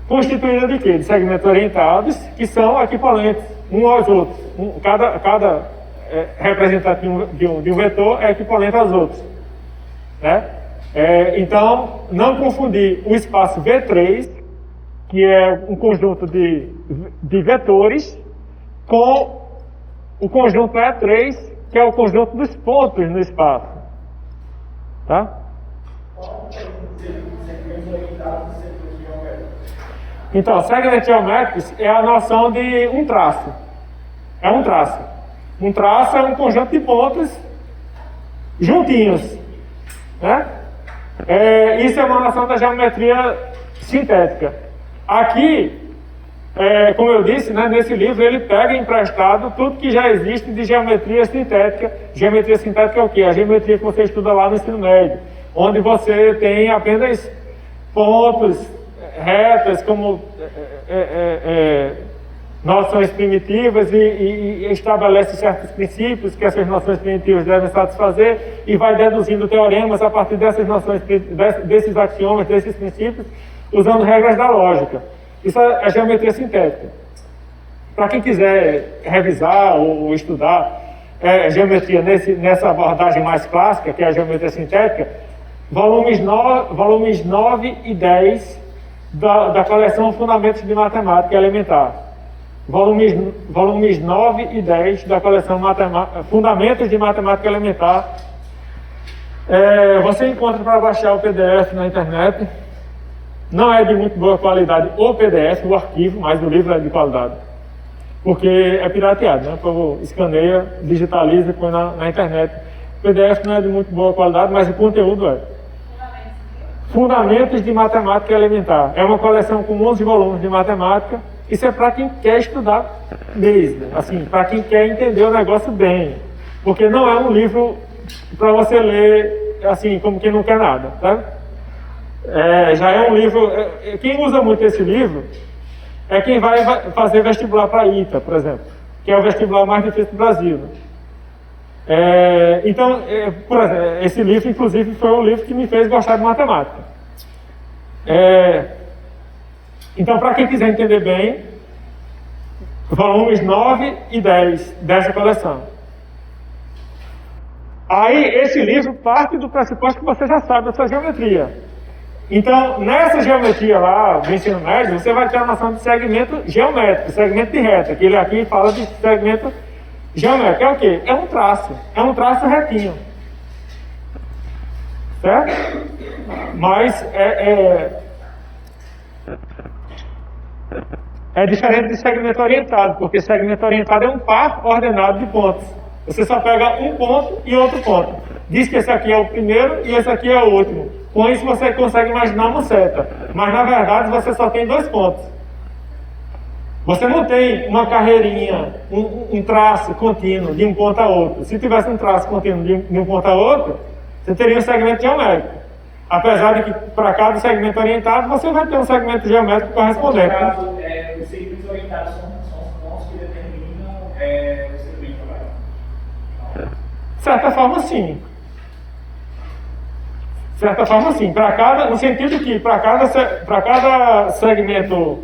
[SPEAKER 1] constituída de quê? De segmentos orientados que são equivalentes uns aos outros. Cada representante de um vetor é equivalente aos outros, né? Então, não confundir o espaço V3, que é um conjunto de vetores, com o conjunto E3, que é o conjunto dos pontos no espaço. Tá? Então, segmentos geométricos é a noção de um traço. É um traço. Um traço é um conjunto de pontos juntinhos, né? Isso é uma noção da geometria sintética. Aqui, como eu disse, né, nesse livro ele pega emprestado tudo que já existe de geometria sintética. Geometria sintética é o quê? A geometria que você estuda lá no ensino médio, onde você tem apenas pontos, retas, como noções primitivas e estabelece certos princípios que essas noções primitivas devem satisfazer e vai deduzindo teoremas a partir dessas noções, desses axiomas, desses princípios, usando regras da lógica. Isso é geometria sintética. Para quem quiser revisar ou estudar geometria nessa abordagem mais clássica, que é a geometria sintética, volumes 9 e 10 da coleção Fundamentos de Matemática Elementar. Volumes 9 e 10 da coleção Fundamentos de Matemática Elementar. Você encontra para baixar o PDF na internet. Não é de muito boa qualidade o PDF, o arquivo, mas o livro é de qualidade. Porque é pirateado, né? O povo escaneia, digitaliza e põe na internet. O PDF não é de muito boa qualidade, mas o conteúdo é. Fundamentos de Matemática Elementar. É uma coleção com 11 volumes de matemática. Isso é para quem quer estudar mesmo, assim, para quem quer entender o negócio bem. Porque não é um livro para você ler, assim, como quem não quer nada, tá? Já é um livro... Quem usa muito esse livro é quem vai fazer vestibular para ITA, por exemplo, que é o vestibular mais difícil do Brasil. Então, por exemplo, esse livro, inclusive, foi o livro que me fez gostar de matemática. Então, para quem quiser entender bem, volumes 9 e 10 dessa coleção. Aí, esse livro parte do pressuposto que você já sabe da sua geometria. Então, nessa geometria lá, do ensino médio, você vai ter a noção de segmento geométrico, segmento de reta, que ele aqui fala de segmento geométrico. É o quê? É um traço retinho. Certo? Mas é diferente de segmento orientado, porque segmento orientado é um par ordenado de pontos. Você só pega um ponto e outro ponto. Diz que esse aqui é o primeiro e esse aqui é o último. Com isso você consegue imaginar uma seta. Mas na verdade você só tem dois pontos. Você não tem uma carreirinha, um traço contínuo de um ponto a outro. Se tivesse um traço contínuo de um ponto a outro, você teria um segmento geométrico. Apesar de que para cada segmento orientado você vai ter um segmento geométrico correspondente.
[SPEAKER 2] No caso, os segmentos orientados são os pontos que determinam o segmento, vai?
[SPEAKER 1] De certa forma, sim. certa forma, sim. No sentido que para cada segmento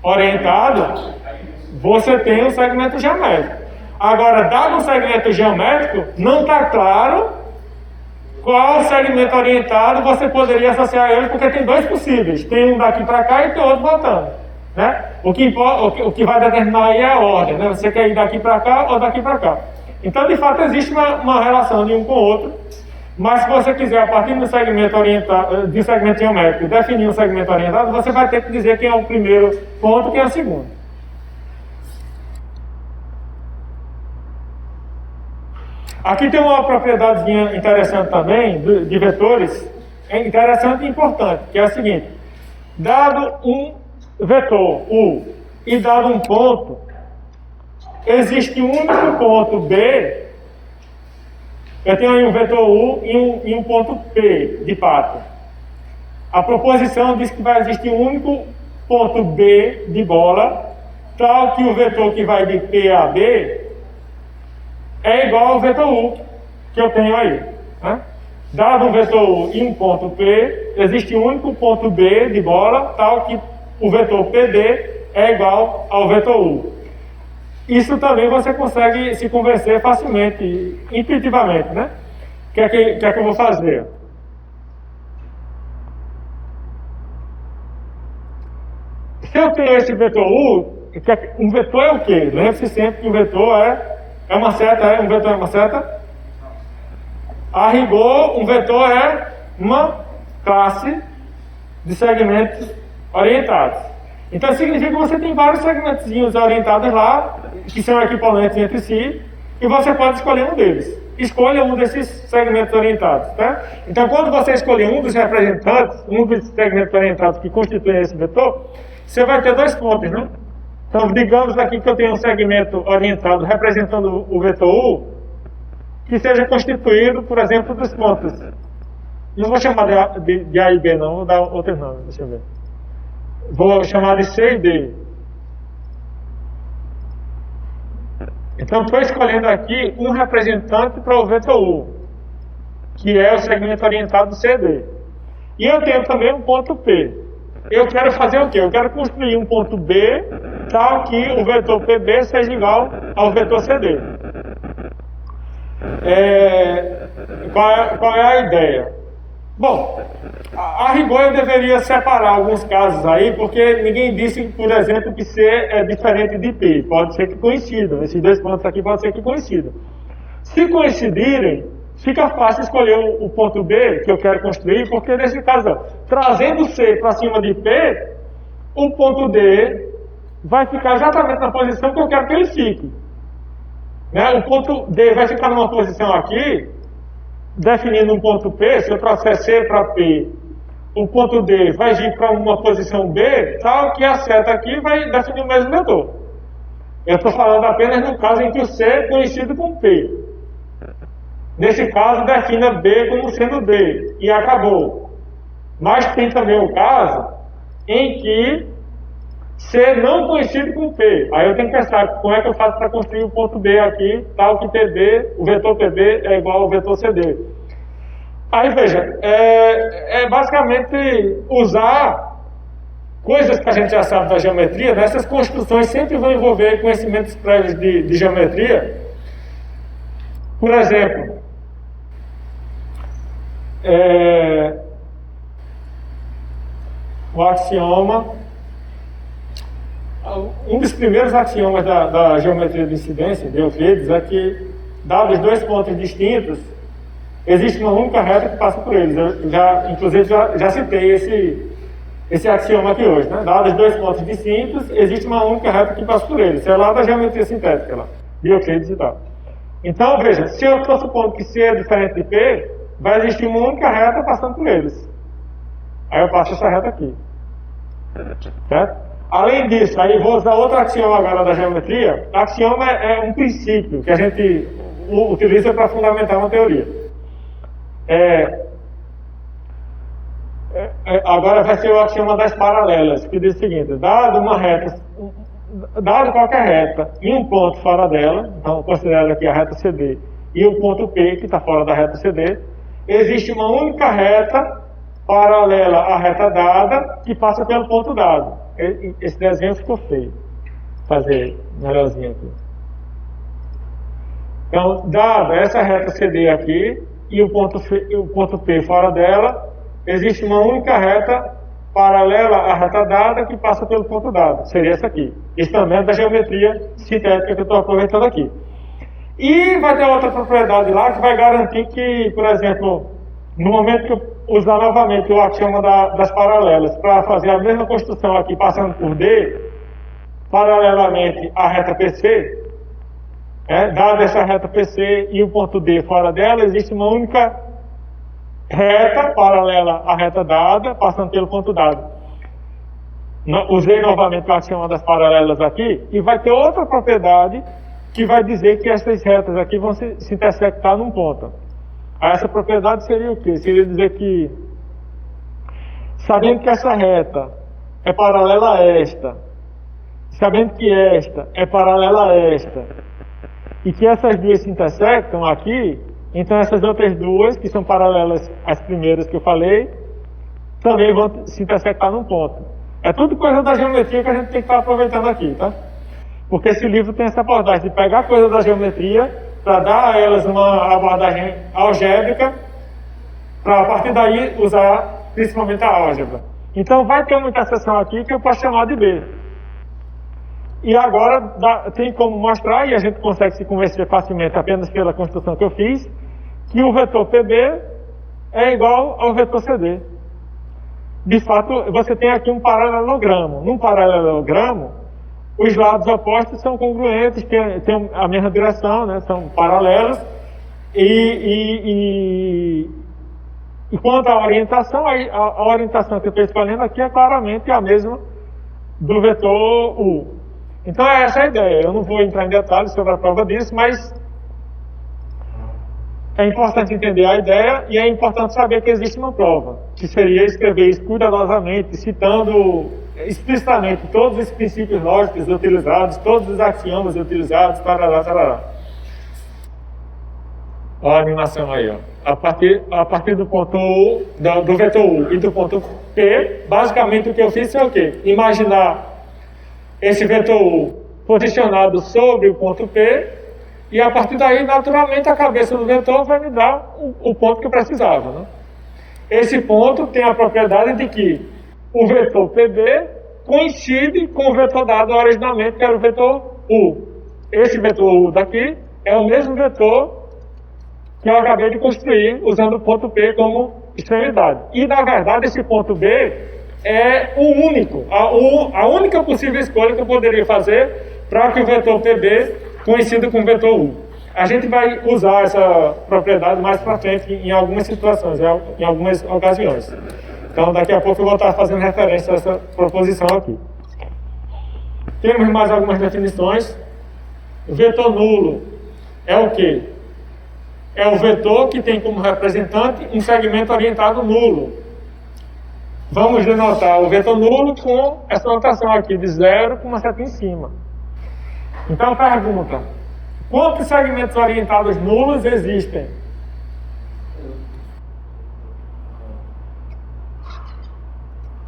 [SPEAKER 1] orientado, você tem um segmento geométrico. Agora, dado um segmento geométrico, não está claro qual segmento orientado você poderia associar a ele, porque tem dois possíveis. Tem um daqui para cá e tem outro voltando. Né? O que vai determinar aí é a ordem. Né? Você quer ir daqui para cá ou daqui para cá. Então, de fato, existe uma relação de um com o outro. Mas se você quiser, a partir do segmento orientado, de um segmento geométrico, definir um segmento orientado, você vai ter que dizer quem é o primeiro ponto e quem é o segundo. Aqui tem uma propriedadezinha interessante também, de vetores, é interessante e importante, que é a seguinte: dado um vetor U e dado um ponto, existe um único ponto B. Eu tenho aí um vetor U e um ponto P de pato. A proposição diz que vai existir um único ponto B de bola, tal que o vetor que vai de P a B é igual ao vetor U que eu tenho aí. Né? Dado um vetor U e um ponto P, existe um único ponto B de bola, tal que o vetor PD é igual ao vetor U. Isso também você consegue se convencer facilmente, intuitivamente, né? O que é que eu vou fazer? Se eu tenho esse vetor U, um vetor é o quê? Lembre-se sempre que um vetor é uma seta, um vetor é uma seta? A rigor, um vetor é uma classe de segmentos orientados. Então significa que você tem vários segmentos orientados lá, que são equivalentes entre si, e você pode escolher um deles. Escolha um desses segmentos orientados. Tá? Então quando você escolher um dos representantes, um dos segmentos orientados que constituem esse vetor, você vai ter dois pontos, né? Então digamos aqui que eu tenho um segmento orientado representando o vetor U, que seja constituído, por exemplo, dos pontos. Não vou chamar de A e B não, vou dar outro nome, deixa eu ver. Vou chamar de C e D. Então, estou escolhendo aqui um representante para o vetor U, que é o segmento orientado CD. E eu tenho também um ponto P. Eu quero fazer o quê? Eu quero construir um ponto B, tal que o vetor PB seja igual ao vetor CD. Qual é a ideia? Bom, a rigor eu deveria separar alguns casos aí, porque ninguém disse, por exemplo, que C é diferente de P. Pode ser que coincidam, esses dois pontos aqui pode ser que coincidam. Se coincidirem, fica fácil escolher o ponto B que eu quero construir, porque nesse caso, trazendo C para cima de P, o ponto D vai ficar exatamente na posição que eu quero que ele fique. Né? O ponto D vai ficar numa posição aqui, definindo um ponto P. Se eu trouxer C para P, o ponto D vai ir para uma posição B, tal que a seta aqui vai definir o mesmo vetor. Eu estou falando apenas no caso em que o C é conhecido com P. Nesse caso, defina B como sendo D, e acabou. Mas tem também o caso em que C não coincide com P. Aí eu tenho que pensar como é que eu faço para construir o ponto B aqui, tal que PB, o vetor PB é igual ao vetor CD. Aí veja, é basicamente usar coisas que a gente já sabe da geometria. Essas construções sempre vão envolver conhecimentos prévios de geometria. Por exemplo, o axioma. Um dos primeiros axiomas da geometria de incidência, de Euclides, é que, dados dois pontos distintos, existe uma única reta que passa por eles. Eu inclusive, já citei esse axioma aqui hoje. Né? Dados dois pontos distintos, existe uma única reta que passa por eles. Isso é lá da geometria sintética, lá, de Euclides e tal. Então, veja, se eu estou supondo que C é diferente de P, vai existir uma única reta passando por eles. Aí eu passo essa reta aqui. Certo? Além disso, aí vou usar outro axioma agora da geometria. Axioma é um princípio que a gente utiliza para fundamentar uma teoria. Agora vai ser o axioma das paralelas, que diz o seguinte: dado qualquer reta e um ponto fora dela, então considero aqui a reta CD, e o ponto P, que está fora da reta CD, existe uma única reta paralela à reta dada, que passa pelo ponto dado. Esse desenho ficou feio. Vou fazer melhorzinho aqui. Então, dada essa reta CD aqui, e o ponto P fora dela, existe uma única reta paralela à reta dada que passa pelo ponto dado. Seria essa aqui. Isso também é da geometria sintética que eu estou aproveitando aqui. E vai ter outra propriedade lá que vai garantir que, por exemplo, no momento que eu usar novamente o axioma das paralelas para fazer a mesma construção aqui passando por D, paralelamente à reta PC, dada essa reta PC e o ponto D fora dela, existe uma única reta paralela à reta dada, passando pelo ponto dado. Usei novamente o axioma das paralelas aqui, e vai ter outra propriedade que vai dizer que essas retas aqui vão se intersectar num ponto. Essa propriedade seria o quê? Seria dizer que, sabendo que essa reta é paralela a esta, sabendo que esta é paralela a esta, e que essas duas se intersectam aqui, então essas outras duas, que são paralelas às primeiras que eu falei, também vão se intersectar num ponto. É tudo coisa da geometria que a gente tem que estar aproveitando aqui, tá? Porque esse livro tem essa abordagem de pegar coisa da geometria para dar a elas uma abordagem algébrica, para a partir daí usar principalmente a álgebra. Então vai ter uma interseção aqui que eu posso chamar de B. E agora tem como mostrar, e a gente consegue se convencer facilmente apenas pela construção que eu fiz, que o vetor PB é igual ao vetor CD. De fato, você tem aqui um paralelogramo. Num paralelogramo, os lados opostos são congruentes, têm a mesma direção, né? São paralelos. E quanto à orientação, a orientação que eu estou escolhendo aqui é claramente a mesma do vetor U. Então é essa a ideia. Eu não vou entrar em detalhes sobre a prova disso, mas é importante entender a ideia e é importante saber que existe uma prova, que seria escrever isso cuidadosamente, citando explicitamente todos os princípios lógicos utilizados, todos os axiomas utilizados, tarará. Olha a animação aí, ó. A partir do ponto U, do vetor U e do ponto P, basicamente o que eu fiz é o quê? Imaginar esse vetor U posicionado sobre o ponto P, e a partir daí, naturalmente, a cabeça do vetor vai me dar o ponto que eu precisava, né? Esse ponto tem a propriedade de que o vetor PB coincide com o vetor dado originalmente, que era o vetor U. Esse vetor U daqui é o mesmo vetor que eu acabei de construir usando o ponto P como extremidade. E, na verdade, esse ponto B é o único, a única possível escolha que eu poderia fazer para que o vetor PB coincida com o vetor U. A gente vai usar essa propriedade mais para frente em algumas situações, em algumas ocasiões. Então, daqui a pouco eu vou estar fazendo referência a essa proposição aqui. Temos mais algumas definições. O vetor nulo é o quê? É o vetor que tem como representante um segmento orientado nulo. Vamos denotar o vetor nulo com essa notação aqui de 0 com uma seta em cima. Então, pergunta: quantos segmentos orientados nulos existem?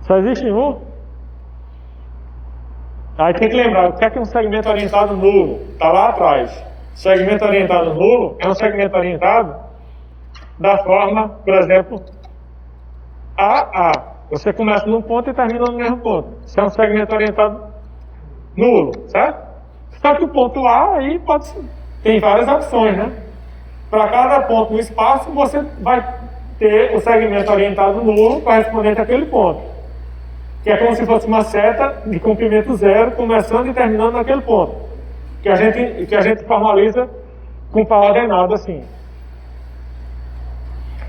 [SPEAKER 1] Só existe um? Aí tem que lembrar, o que é um segmento orientado nulo? Está lá atrás. Segmento orientado nulo é um segmento orientado da forma, por exemplo, AA. Você começa num ponto e termina no mesmo ponto. Isso é um segmento orientado nulo, certo? Só que o ponto A aí tem várias opções, né? Para cada ponto no espaço, você vai ter o segmento orientado nulo correspondente àquele ponto, que é como se fosse uma seta de comprimento zero, começando e terminando naquele ponto, que a gente formaliza com pau ordenado assim.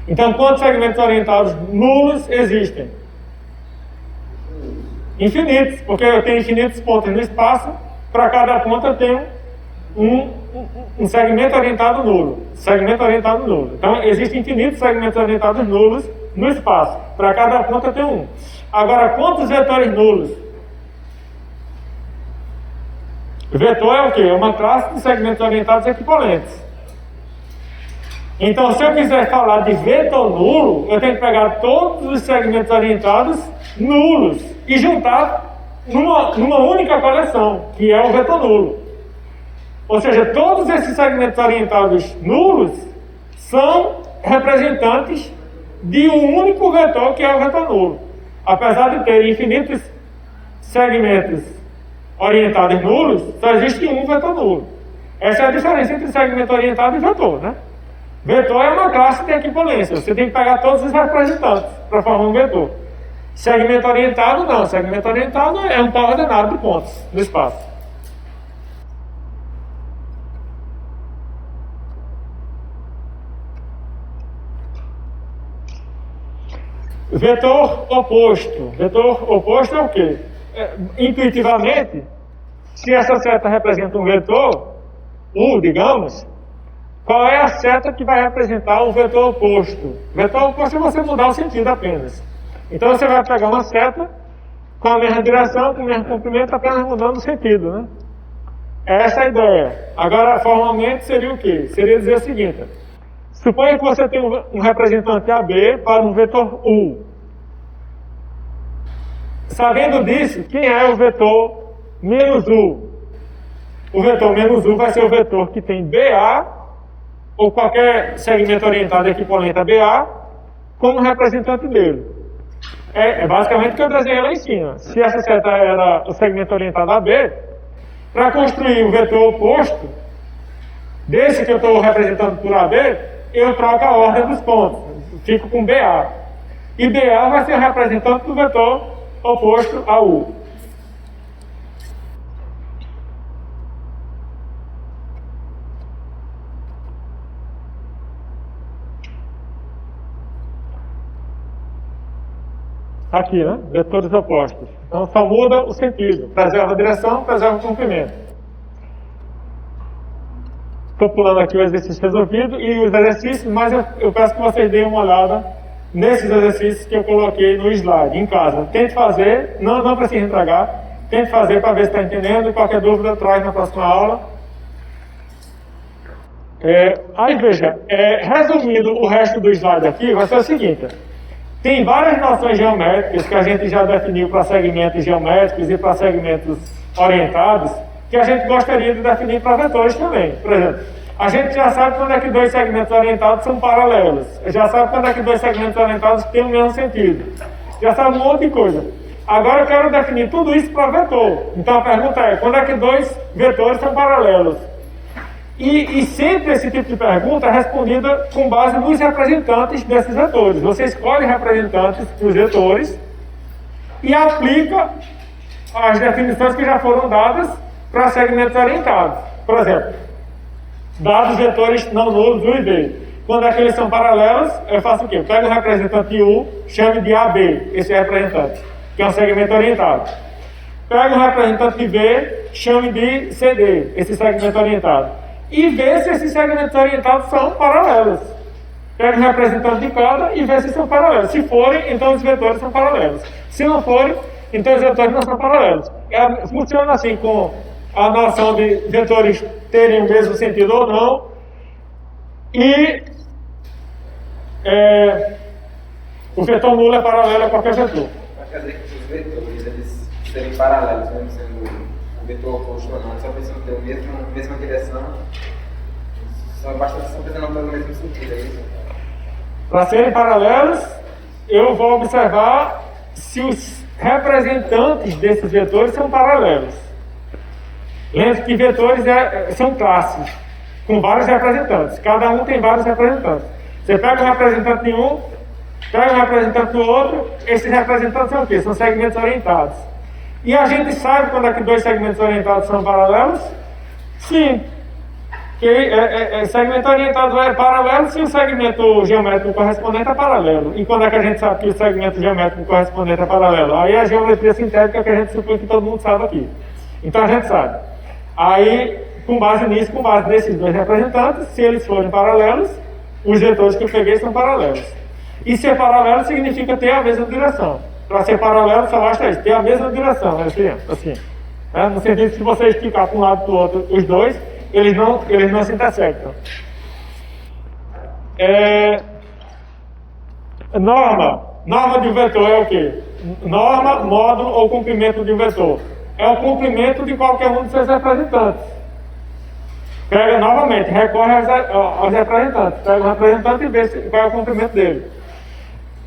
[SPEAKER 1] Então, quantos segmentos orientados nulos existem? Infinitos, porque eu tenho infinitos pontos no espaço. Para cada ponto eu tenho um segmento orientado nulo. Segmento orientado nulo. Então, existem infinitos segmentos orientados nulos no espaço. Para cada ponto eu tenho um. Agora, quantos vetores nulos? Vetor é o quê? É uma classe de segmentos orientados equivalentes. Então, se eu quiser falar de vetor nulo, eu tenho que pegar todos os segmentos orientados nulos e juntar numa única coleção, que é o vetor nulo. Ou seja, todos esses segmentos orientados nulos são representantes de um único vetor, que é o vetor nulo. Apesar de ter infinitos segmentos orientados nulos, só existe um vetor nulo. Essa é a diferença entre segmento orientado e vetor, né? Vetor é uma classe de equivalência. Você tem que pegar todos os representantes para formar um vetor. Segmento orientado, não. Segmento orientado é um par ordenado de pontos no espaço. Vetor oposto. Vetor oposto é o quê? Intuitivamente, se essa seta representa um vetor, U, digamos, qual é a seta que vai representar o vetor oposto? Vetor oposto é você mudar o sentido apenas. Então você vai pegar uma seta com a mesma direção, com o mesmo comprimento, apenas mudando o sentido, né? Essa é a ideia. Agora, formalmente, seria o quê? Seria dizer o seguinte: suponha que você tem um representante AB para um vetor U. Sabendo disso, quem é o vetor menos U? O vetor menos U vai ser o vetor que tem BA, ou qualquer segmento orientado equivalente a BA, como representante dele. É basicamente o que eu desenhei lá em cima. Se essa seta era o segmento orientado a B, para construir o vetor oposto, desse que eu estou representando por AB, eu troco a ordem dos pontos. Fico com BA. E BA vai ser o representante do vetor oposto a U. Aqui, né? Vetores opostos. Então só muda o sentido. Preserva a direção, preserva o comprimento. Estou pulando aqui o exercício resolvido e os exercícios, mas eu peço que vocês deem uma olhada nesses exercícios que eu coloquei no slide, em casa. Tente fazer, não precisa entregar. Tente fazer para ver se está entendendo. Qualquer dúvida, traz na próxima aula. Aí veja, resumindo o resto do slide aqui, vai ser o seguinte. Tem várias noções geométricas que a gente já definiu para segmentos geométricos e para segmentos orientados, que a gente gostaria de definir para vetores também. Por exemplo, a gente já sabe quando é que dois segmentos orientados são paralelos. Já sabe quando é que dois segmentos orientados têm o mesmo sentido. Já sabe um monte de coisa. Agora eu quero definir tudo isso para vetor. Então a pergunta é, quando é que dois vetores são paralelos? E sempre esse tipo de pergunta é respondida com base nos representantes desses vetores. Você escolhe representantes dos vetores e aplica as definições que já foram dadas para segmentos orientados. Por exemplo, dados vetores não nulos U e V. Quando é que eles são paralelos, eu faço o quê? Eu pego o representante U, chamo de AB, esse representante, que é um segmento orientado. Pego o representante de V, chamo de CD, esse segmento orientado. E ver se esses segmentos orientados são paralelos. Pega o representante de cada e vê se são paralelos. Se forem, então os vetores são paralelos. Se não forem, então os vetores não são paralelos. Funciona assim com a noção de vetores terem o mesmo sentido ou não. E o vetor nulo é paralelo a qualquer vetor.
[SPEAKER 4] Mas quer dizer que os vetores, eles serem paralelos, mesmo sendo o vetor oposto ou não, só precisam ter a mesma direção, só precisam ter o mesmo sentido, é isso?
[SPEAKER 1] Para serem paralelos, eu vou observar se os representantes desses vetores são paralelos. Lembre que vetores são classes, com vários representantes. Cada um tem vários representantes. Você pega um representante de um, pega um representante do outro, esses representantes são o quê? São segmentos orientados. E a gente sabe quando é que dois segmentos orientados são paralelos? Sim. Segmento orientado é paralelo se o segmento geométrico correspondente é paralelo. E quando é que a gente sabe que o segmento geométrico correspondente é paralelo? Aí é a geometria sintética que a gente supõe que todo mundo sabe aqui. Então a gente sabe. Aí, com base nisso, com base nesses dois representantes, se eles forem paralelos, os vetores que eu peguei são paralelos. E ser paralelo significa ter a mesma direção. Para ser paralelo, só basta isso, ter a mesma direção, assim. No sentido que se você esticar para um lado e para o outro, os dois, eles não se intersectam. Norma de um vetor é o quê? Norma, módulo ou comprimento de um vetor. É o comprimento de qualquer um de seus representantes. Pega novamente, recorre aos representantes. Pega o representante e vê qual é o comprimento dele.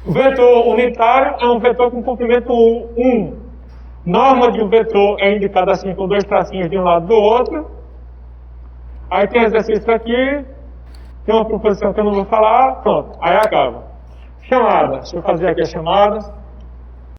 [SPEAKER 1] O vetor unitário é um vetor com comprimento 1. Norma de um vetor é indicada assim com 2 tracinhos de um lado do outro. Aí tem exercício aqui, tem uma proposição que eu não vou falar, pronto, aí acaba. Chamada, deixa eu fazer aqui a chamada.